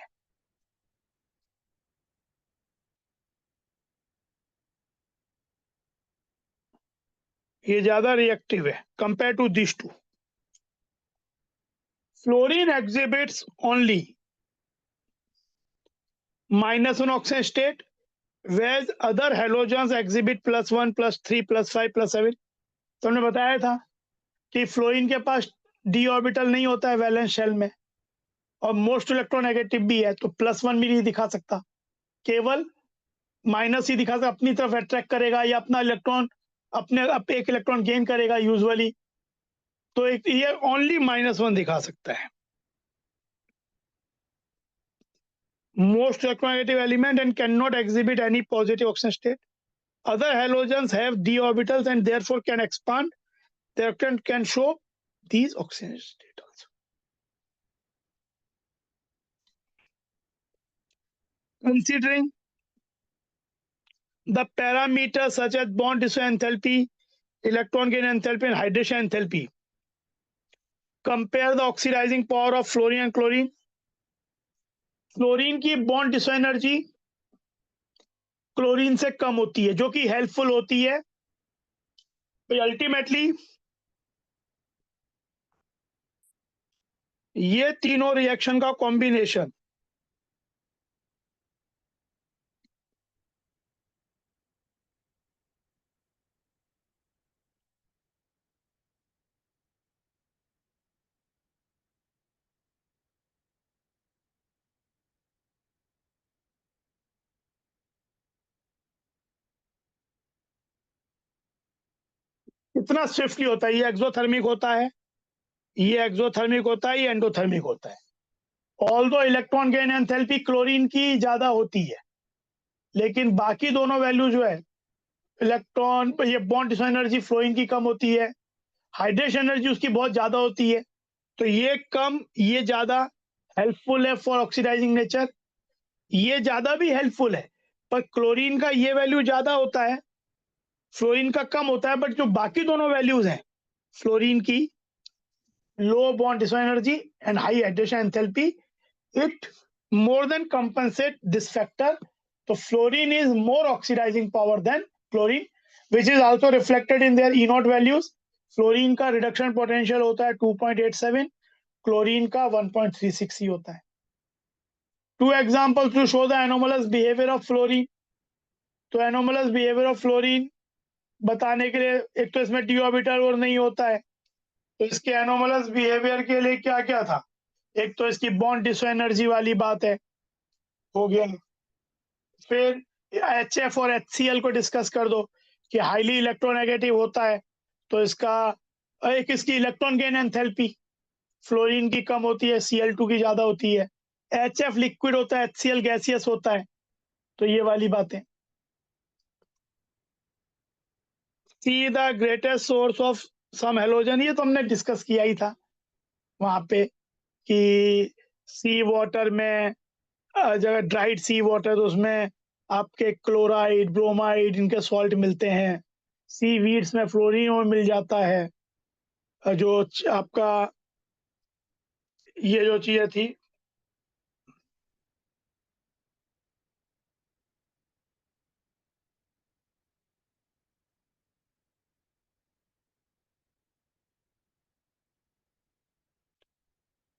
S1: ये ज्यादा रिएक्टिव है compare to this to. Fluorine exhibits only -1 oxidation state, whereas other halogens exhibit +1 +3 +5 +7। तो हमने बताया था कि फ्लोरीन के पास d ऑर्बिटल नहीं होता है वैलेंस शेल में, और मोस्ट इलेक्ट्रोनेगेटिव भी है, तो +1 भी नहीं दिखा सकता, केवल माइनस ही दिखा सकता, अपनी तरफ अट्रैक्ट करेगा या अपना इलेक्ट्रॉन एक इलेक्ट्रॉन गेन करेगा यूजुअली, तो एक ये ओनली -1 दिखा सकता है। Most electronegative element and cannot exhibit any positive oxidation state. Other halogens have d orbitals and therefore can expand. Their can show these oxidation state also. Considering the parameters such as bond dissolution enthalpy, electron gain enthalpy, and hydration enthalpy, compare the oxidizing power of fluorine and chlorine. Fluorine की bond dissociation energy chlorine से कम होती है, जो कि helpful होती है, तो ultimately ये तीनों रिएक्शन का कॉम्बिनेशन कितना स्विफ्टली होता है, ये एक्सोथर्मिक होता है, ये एक्सोथर्मिक होता है, ये एंडोथर्मिक होता है। Although electron gain enthalpy chlorine की ज्यादा होती है, लेकिन बाकी दोनों वैल्यू जो है, इलेक्ट्रॉन ये बॉन्ड एनर्जी फ्लोइंग की कम होती है, हाइड्रेशन एनर्जी उसकी बहुत ज्यादा होती है। तो ये कम, ये ज्यादा हेल्पफुल है फॉर ऑक्सीडाइजिंग नेचर, ये ज्यादा भी हेल्पफुल है, पर क्लोरीन का ये वैल्यू ज्यादा होता है, फ्लोरीन का कम होता है। बट जो बाकी दोनों वैल्यूज हैं, फ्लोरीन की low bond energy and high hydration enthalpy, it more than compensate this factor. So fluorine is more oxidizing power than chlorine, which is also reflected in their E naught values. Fluorine का reduction potential होता है 2.87, chlorine का 1.36 ही होता है। Two examples to show the anomalous behaviour of fluorine. तो anomalous behaviour of fluorine बताने के लिए, एक तो इसमें डी ऑर्बिटल और नहीं होता है, तो इसके एनोमलस बिहेवियर के लिए क्या क्या था, एक तो इसकी बॉन्ड डिसो एनर्जी वाली बात है, हो गया। फिर HF और HCl को डिस्कस कर दो कि हाईली इलेक्ट्रोनेगेटिव होता है, तो इसका एक इसकी इलेक्ट्रॉन गेन एंथैल्पी फ्लोरीन की कम होती है, Cl2 की ज्यादा होती है। HF लिक्विड होता है, HCl गैसियस होता है, तो ये वाली बातें। Sea the greatest source of some halogen, ये तो हमने डिस्कस किया ही था वहां पे कि सी वाटर में, जगह ड्राइड सी वाटर, तो उसमें आपके क्लोराइड ब्रोमाइड इनके सॉल्ट मिलते हैं। सी वीड्स में फ्लोरीन और मिल जाता है। जो आपका ये जो चीजें थी,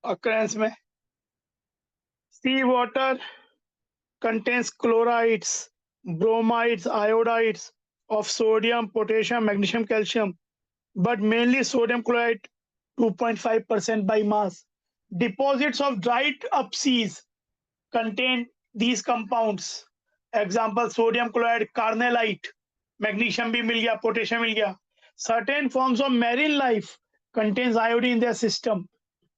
S1: अक्रेंस में सी water contains chlorides, bromides, iodides of sodium, potassium, magnesium, calcium, but mainly sodium chloride 2.5% by mass. Deposits of dried up seas contain these compounds. Example sodium chloride, carnellite, magnesium भी मिल गया, potassium मिल गया। Certain forms of marine life contains iodine in their system.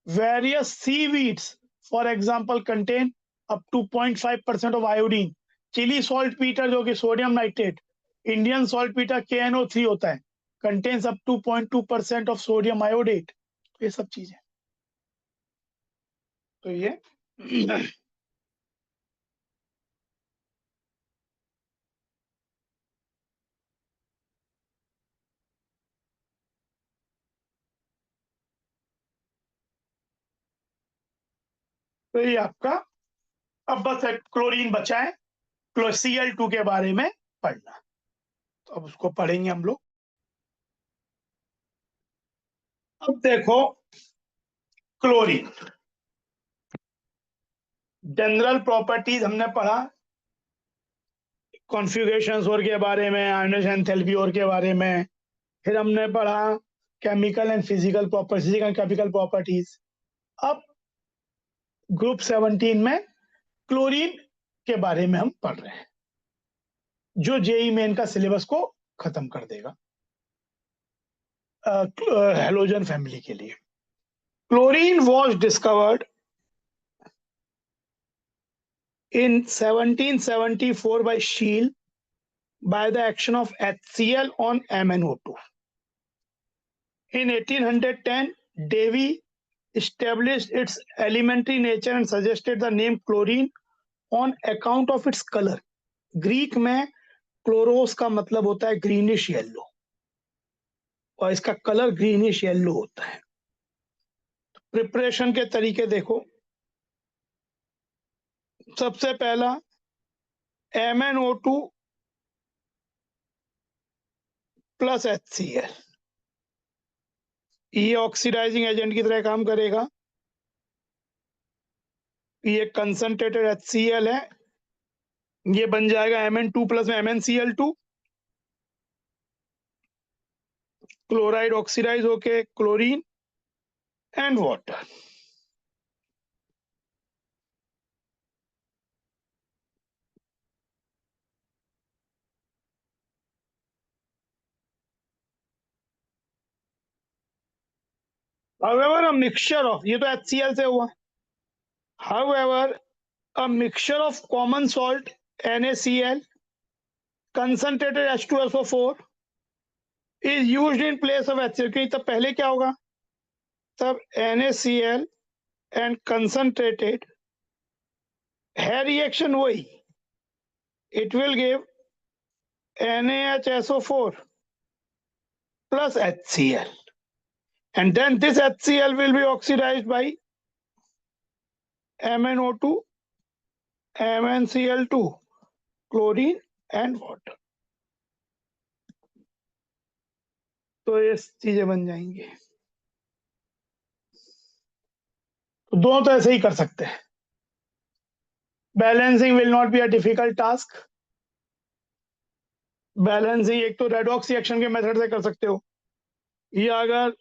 S1: Various seaweeds, for example, contain up to 0.5% of iodine. Chile saltpetre जो कि sodium nitrate, Indian saltpetre KNO3 होता है, contains up to 0.2% of sodium iodate. ये सब चीजें, तो ये तो ये आपका, अब बस एक क्लोरीन बचा है, Cl2 के बारे में पढ़ना, तो अब उसको पढ़ेंगे हम लोग। अब देखो क्लोरीन जनरल प्रॉपर्टीज हमने पढ़ा, कॉन्फ़िगरेशंस और के बारे में, आयनाइजेशन एंथैल्पी और के बारे में। फिर हमने पढ़ा chemical and physical properties and chemical properties. अब ग्रुप 17 में क्लोरीन के बारे में हम पढ़ रहे हैं, जो जेई मेन का सिलेबस को खत्म कर देगा हेलोजन फैमिली के लिए। Chlorine was discovered in 1774 by Scheele by the action of HCl on MnO2. In 1810, Davy established its elementary nature and suggested the name chlorine on account of its color. Greek में क्लोरोस का मतलब होता है greenish yellow, और इसका colour greenish yellow होता है। Preparation के तरीके देखो, सबसे पहला MnO2 प्लस HCl, ये ऑक्सीडाइजिंग एजेंट की तरह काम करेगा। ये कंसंट्रेटेड HCl है, ये बन जाएगा Mn2 प्लस में MnCl2, क्लोराइड ऑक्सीडाइज होके chlorine and water. However, a mixture of, ये तो HCl से हुआ। However, a mixture of common salt NaCl, concentrated H2SO4 is used in place of HCl। क्योंकि तब पहले क्या होगा, तब NaCl and concentrated है रिएक्शन वही, it will give NaHSO4 plus HCl, and then this HCl will be oxidized by MnO2, MnCl2, chlorine and water। तो ये चीजें बन जाएंगी। तो दोनों तो ऐसे ही कर सकते हैं। Balancing will not be a difficult task. Balancing एक तो रेडॉक्स रिएक्शन के मेथड से कर सकते हो, या अगर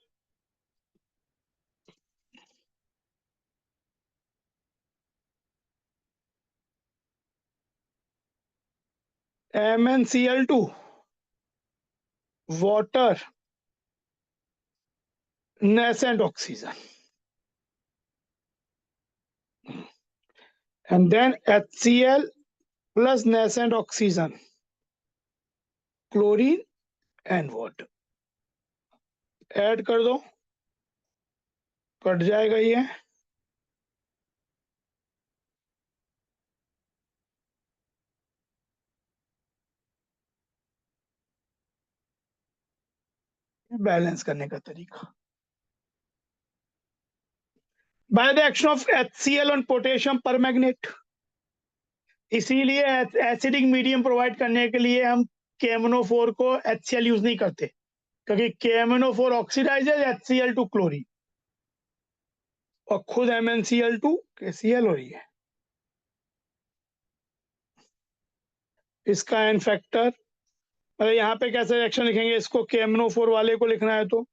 S1: MnCl2 water nascent oxygen and then HCl plus nascent oxygen, chlorine and water add कर दो, कट जाएगा ये। बैलेंस करने का तरीका, by the action of HCl on potassium permanganate. इसीलिए एसिडिक मीडियम प्रोवाइड करने के लिए हम KMnO4 को HCl यूज नहीं करते, क्योंकि KMnO4 ऑक्सीडाइजेज HCl2 क्लोरीन, और खुद MnCl2 KCl हो रही है। इसका एन फैक्टर, मतलब यहाँ पे कैसे रिएक्शन लिखेंगे इसको, KMnO4 वाले को लिखना है तो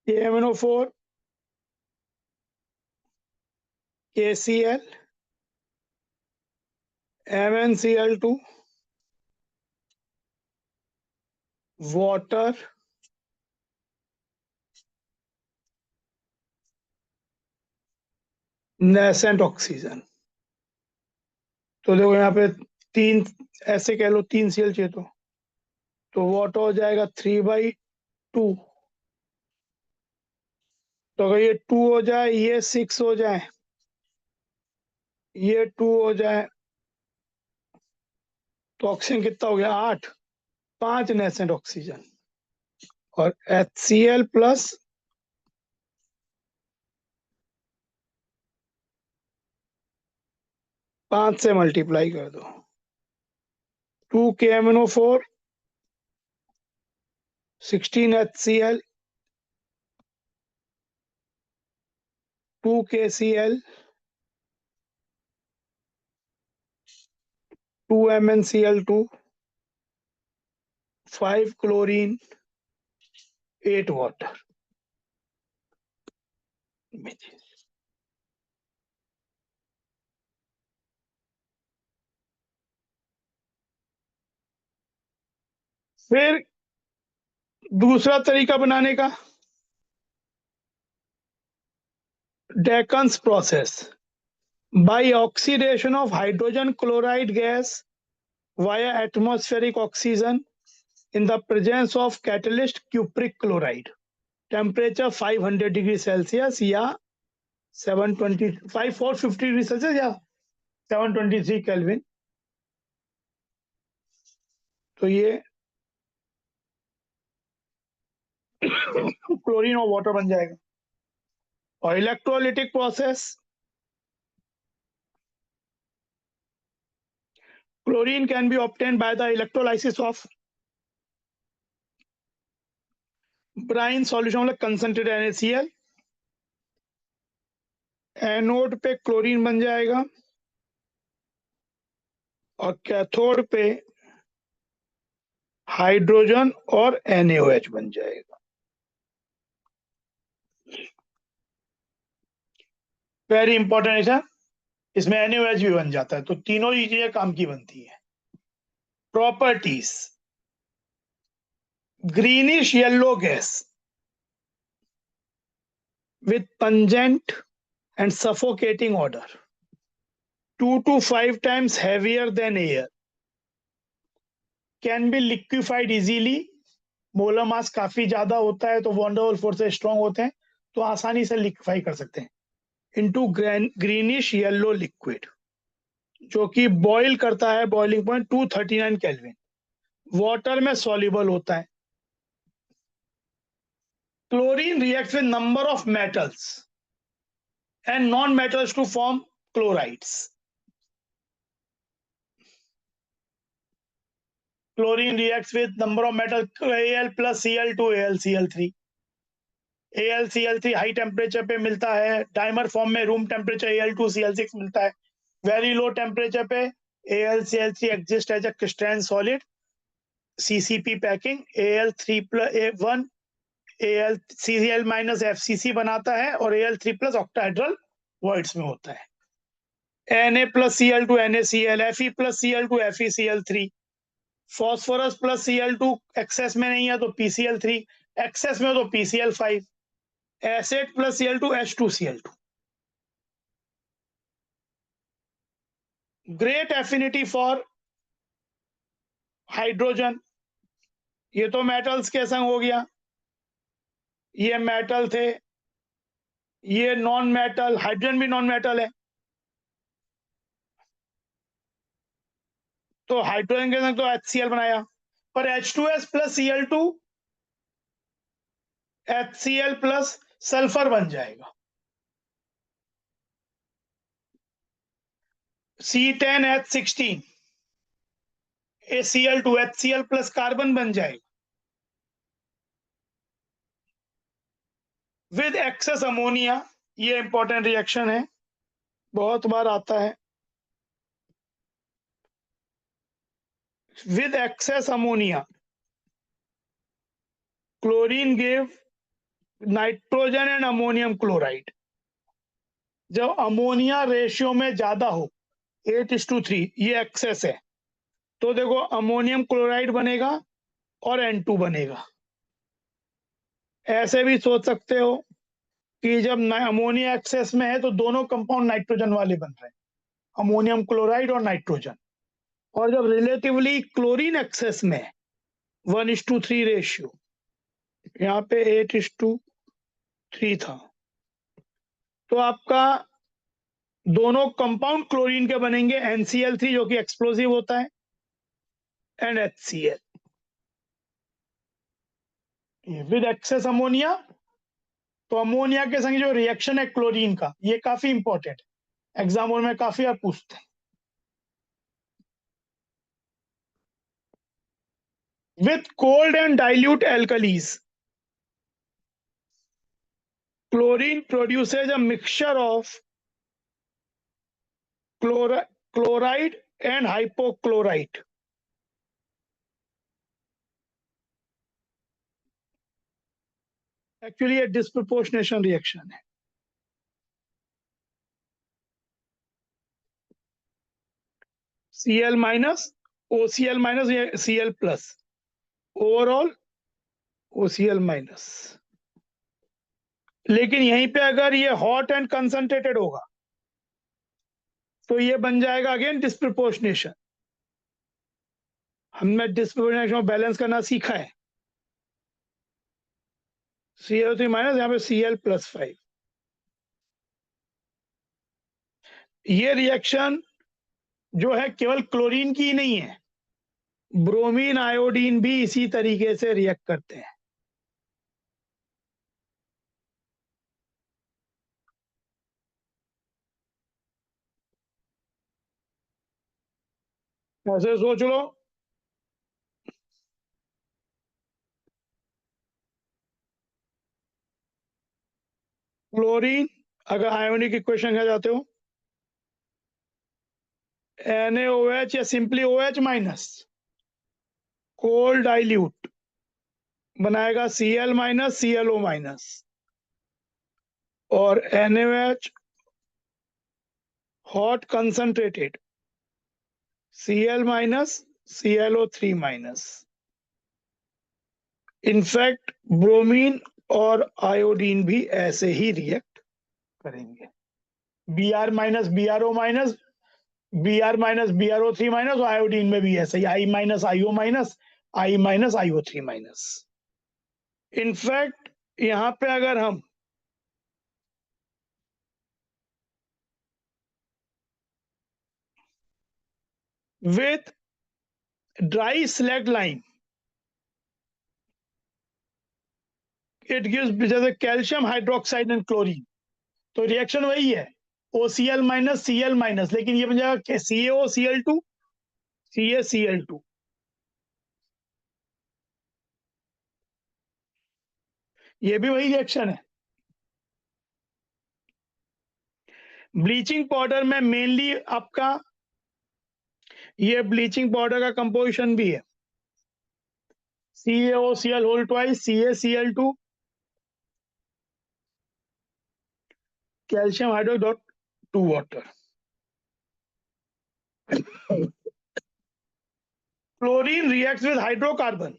S1: KMnO4 KCl MnCl2 water nascent oxygen. तो देखो यहाँ पे तीन, ऐसे कह लो 3 Cl चाहिए तो वाटर हो जाएगा 3/2। तो अगर ये 2 हो जाए, ये 6 हो जाए, ये 2 हो जाए, तो ऑक्सीजन कितना हो गया 8, 5 नेसेंट ऑक्सीजन, और HCl प्लस 5 से मल्टीप्लाई कर दो, 2 KMnO4 16 HCl 2 KCl 2 MnCl2 5 chlorine 8 water. फिर दूसरा तरीका बनाने का, Deacon's process by oxidation of hydrogen chloride gas via atmospheric oxygen in the presence of catalyst cupric chloride, temperature 500 degree Celsius या 450 डिग्री सेल्सियस या 723 केल्विन। तो ये क्लोरीन और वाटर बन जाएगा। और electrolytic process, chlorine can be obtain by the electrolysis of brine solution, मतलब concentrated NaCl। Anode पे क्लोरीन बन जाएगा और कैथोड पे हाइड्रोजन और NaOH बन जाएगा। वेरी इंपॉर्टेंट है सर, इसमें NaOH भी बन जाता है, तो तीनों ही चीजें काम की बनती है। Properties, greenish yellow gas with pungent and suffocating odor, 2 to 5 times heavier than air, can be liquefied easily, molar mass काफी ज्यादा होता है तो वंडरवल फोर्स से स्ट्रॉन्ग होते हैं तो आसानी से लिक्विफाई कर सकते हैं, इनटू ग्रीनिश येलो लिक्विड, जो कि बॉईल करता है बॉइलिंग पॉइंट 239 केल्विन, वाटर में सॉल्युबल होता है। Chlorine reacts with number of metals and non metals to form chlorides. Chlorine reacts with number of metal Al plus Cl2 AlCl3। AlCl3 high temperature पे मिलता है, dimer form में room temperature Al2Cl6 मिलता है। Very low temperature पे AlCl3 exist as a crystalline solid, CCP packing, Al3 plus A1 AlCl minus FCC बनाता है और Al3 plus ऑक्टाहेड्रल वॉइड्स में होता है। Na plus Cl2 NaCl, Fe plus Cl2 FeCl3, phosphorus plus Cl2 excess में नहीं है तो PCl3, एक्सेस में तो PCl5, acid plus Cl2 H2Cl2। Great affinity for hydrogen, ये तो मेटल्स के संग हो गया, ये मेटल थे, ये नॉन मेटल, हाइड्रोजन भी नॉन मेटल है, तो हाइड्रोजन के संग तो HCl बनाया, पर H2S plus Cl2 HCl plus sulphur बन जाएगा, C10H16 ACl2 HCl plus carbon बन जाएगा, विद एक्सेस अमोनिया, ये इंपॉर्टेंट रिएक्शन है, बहुत बार आता है। With excess ammonia chlorine give nitrogen and ammonium chloride. जब अमोनिया रेशियो में ज्यादा हो 8:3, ये एक्सेस है, तो देखो अमोनियम क्लोराइड बनेगा और N2 बनेगा। ऐसे भी सोच सकते हो कि जब अमोनिया एक्सेस में है तो दोनों कंपाउंड नाइट्रोजन वाले बन रहे हैं, अमोनियम क्लोराइड और नाइट्रोजन, और जब रिलेटिवली क्लोरीन एक्सेस में 1:3 रेशियो, यहाँ पे 8:3 था, तो आपका दोनों कंपाउंड क्लोरीन के बनेंगे NCl3 जो कि एक्सप्लोसिव होता है and HCl। With excess ammonia, तो अमोनिया के संग जो रिएक्शन है क्लोरीन का, ये काफी इंपॉर्टेंट है, एग्जाम में काफी बार पूछते हैं। With cold and dilute alkalis, chlorine produces a mixture of chloride and hypochlorite. Actually ये डिस्प्रोपोर्शनेशन रिएक्शन है। Cl माइनस OCl माइनस या Cl plus, overall OCl minus. लेकिन यहीं पे अगर ये हॉट एंड कंसंट्रेटेड होगा तो ये बन जाएगा अगेन डिस्प्रोपोर्शनेशन। हमने डिस्प्रोपोर्शनेशन बैलेंस करना सीखा है। Cl3 माइनस, यहाँ पे Cl+5। ये रिएक्शन जो है केवल क्लोरीन की नहीं है, ब्रोमीन आयोडीन भी इसी तरीके से रिएक्ट करते हैं। ऐसे सोच लो, क्लोरीन, अगर आयोनिक इक्वेशन क्या जाते हो, NaOH या simply OH minus, cold dilute बनाएगा Cl माइनस ClO माइनस, और NaOH hot concentrated Cl minus ClO3 minus. In fact bromine और आयोडीन भी ऐसे ही रिएक्ट करेंगे, Br minus BrO minus, Br minus BrO3 minus, और आयोडीन में भी ऐसे ही I minus IO minus, I minus IO3 minus. In fact यहां पे अगर हम with dry slag line, it gives, जैसे कैल्शियम हाइड्रोक्साइड एंड क्लोरीन, तो रिएक्शन वही है OCl माइनस Cl माइनस, लेकिन ये बन जाएगा CaOCl2 CaCl2। ये भी वही रिएक्शन है। ब्लीचिंग पाउडर में मेनली आपका ये ब्लीचिंग पाउडर का कंपोजिशन भी है CaOCl whole twice CaCl2 calcium hydroxide 2 water. Chlorine reacts with hydrocarbon,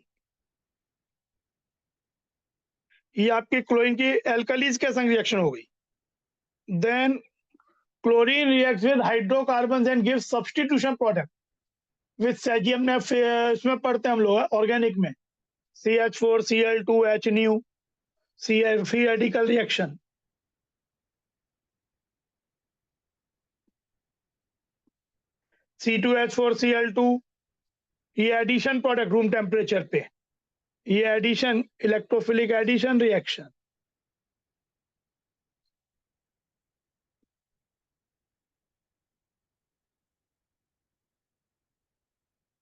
S1: ये आपकी क्लोरीन की एल्कलीज के संग रिएक्शन हो गई। Then chlorine reacts with hydrocarbon and gives substitution product with caesium ने इसमें पढ़ते हैं हम लोग ऑर्गेनिक में CH4Cl2H new free radical reaction. C2H4Cl2, ये एडिशन प्रोडक्ट रूम टेम्परेचर पे, ये addition electrophilic addition reaction.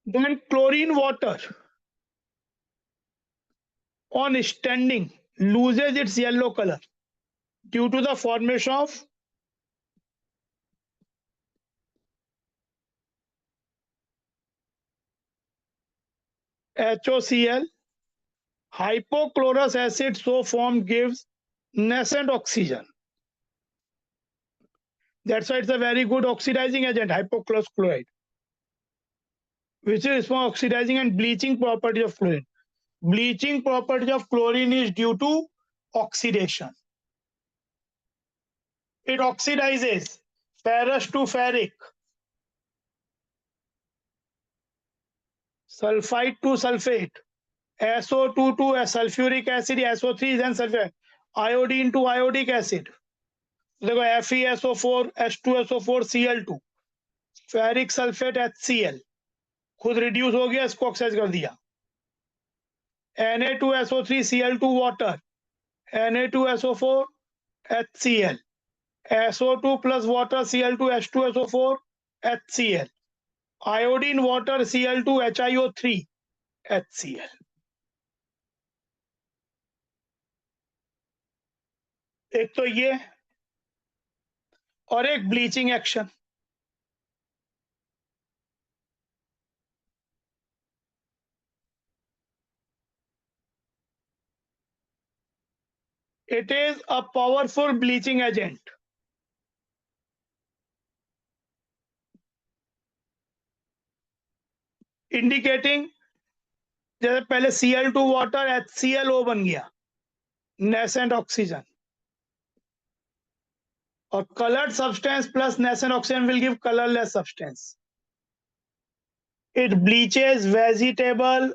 S1: Then chlorine water on standing loses its yellow color due to the formation of HOCl, hypochlorous acid so formed gives nascent oxygen. That's why it's a very good oxidizing agent, hypochlorous chloride, which is for oxidizing and bleaching property of chlorine. Bleaching property of chlorine is due to oxidation. It oxidizes ferrous to ferric, sulfide to sulfate, SO2 to sulfuric acid, SO3 then sulfate, iodine to iodic acid. देखो FeSO4 H2SO4 Cl2, ferric sulphate HCl खुद reduce हो गया, इसको oxide कर दिया। Na2SO3 Cl2 water, Na2SO4 HCl, SO2 plus water Cl2 H2SO4 HCl, iodine water Cl2 HiO3 HCl। एक तो ये और एक bleaching action. It is a powerful bleaching agent. Indicating जैसे पहले Cl2 वाटर HClO बन गया, nascent oxygen, और colored substance plus nascent oxygen will give colorless substance. It bleaches vegetable,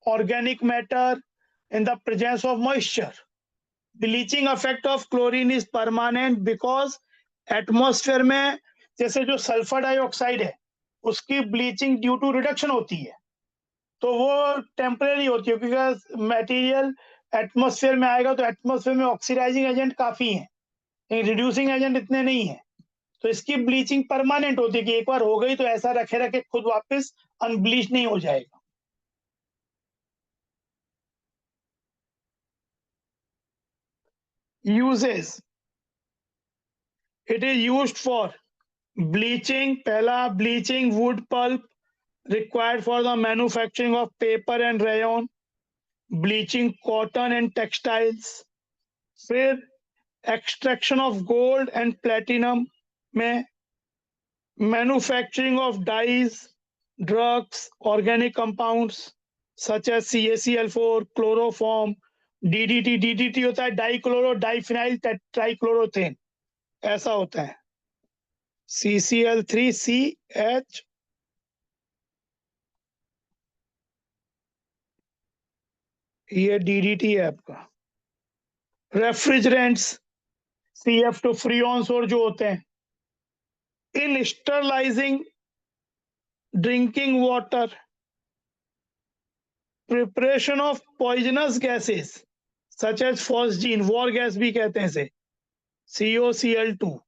S1: organic matter in the presence of moisture. Bleaching effect of chlorine is permanent because atmosphere में जैसे जो sulphur dioxide है उसकी bleaching due to reduction होती है, तो वो temporary होती है क्योंकि मटेरियल एटमॉस्फेयर में आएगा तो एटमॉस्फेयर में ऑक्सीडाइजिंग एजेंट काफी हैं, रिड्यूसिंग एजेंट इतने नहीं है। तो इसकी ब्लीचिंग परमानेंट होती है कि एक बार हो गई तो ऐसा रखे रखे खुद वापस अनब्लीच नहीं हो जाएगा। Uses, it is used for bleaching, पहला bleaching wood pulp required for the manufacturing of paper and rayon, bleaching cotton and textiles, फिर extraction of gold and platinum में manufacturing of dyes, drugs, organic compounds such as CaCl4, chloroform, DDT, DDT होता है dichloro diphenyl ट्राइक्लोरोथेन, ऐसा होता है CCl3CH, ये DDT है आपका। रेफ्रिजरेंट्स CF2 फ्रीऑन्स और जो होते हैं, in sterilising drinking water, preparation of poisonous gases such as phosgene, war gas भी कहते हैं इसे, COCl2,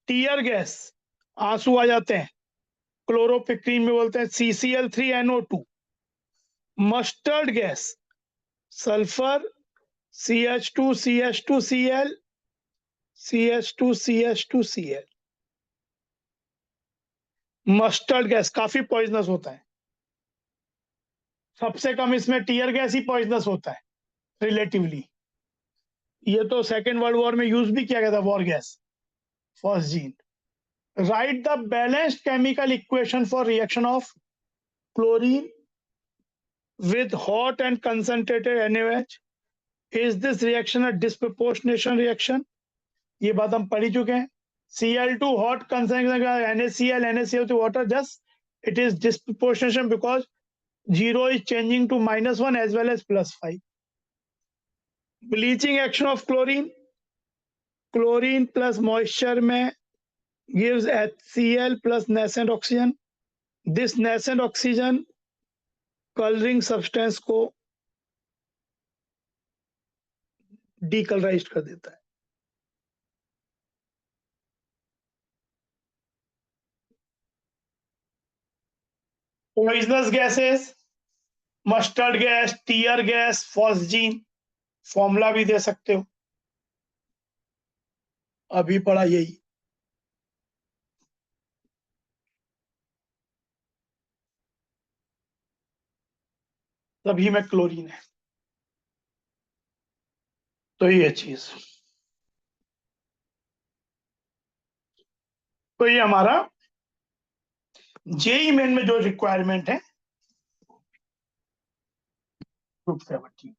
S1: टीयर गैस, आंसू आ जाते हैं, क्लोरोपिक्रीन में बोलते हैं CCl3NO2, mustard gas, sulphur CH2CH2Cl, CH2CH2Cl, mustard gas काफी पॉइजनस होता है, सबसे कम इसमें टीयर गैस ही पॉइजनस होता है रिलेटिवली। ये तो सेकेंड वर्ल्ड वॉर में यूज भी किया गया था war gas, phosgene. Right the balanced chemical equation for reaction of chlorine with hot and concentrated NaOH. Is this reaction a disproportionation reaction? ये बात हम पढ़ ही चुके हैं। Cl2 hot concentration NaCl, NaCl to water, just it is disproportionation because 0 is changing to -1 as well as +5. Bleaching action of chlorine, chlorine plus moisture में gives HCl plus nascent oxygen. This nascent oxygen coloring substance को decolourise कर देता है। Poisonous gases, mustard gas, tear gas, phosgene, formula भी दे सकते हो, अभी पढ़ा यही। तभी में क्लोरीन है, तो ये चीज, तो ये हमारा जेई मेन में जो रिक्वायरमेंट है ग्रुप 17 की।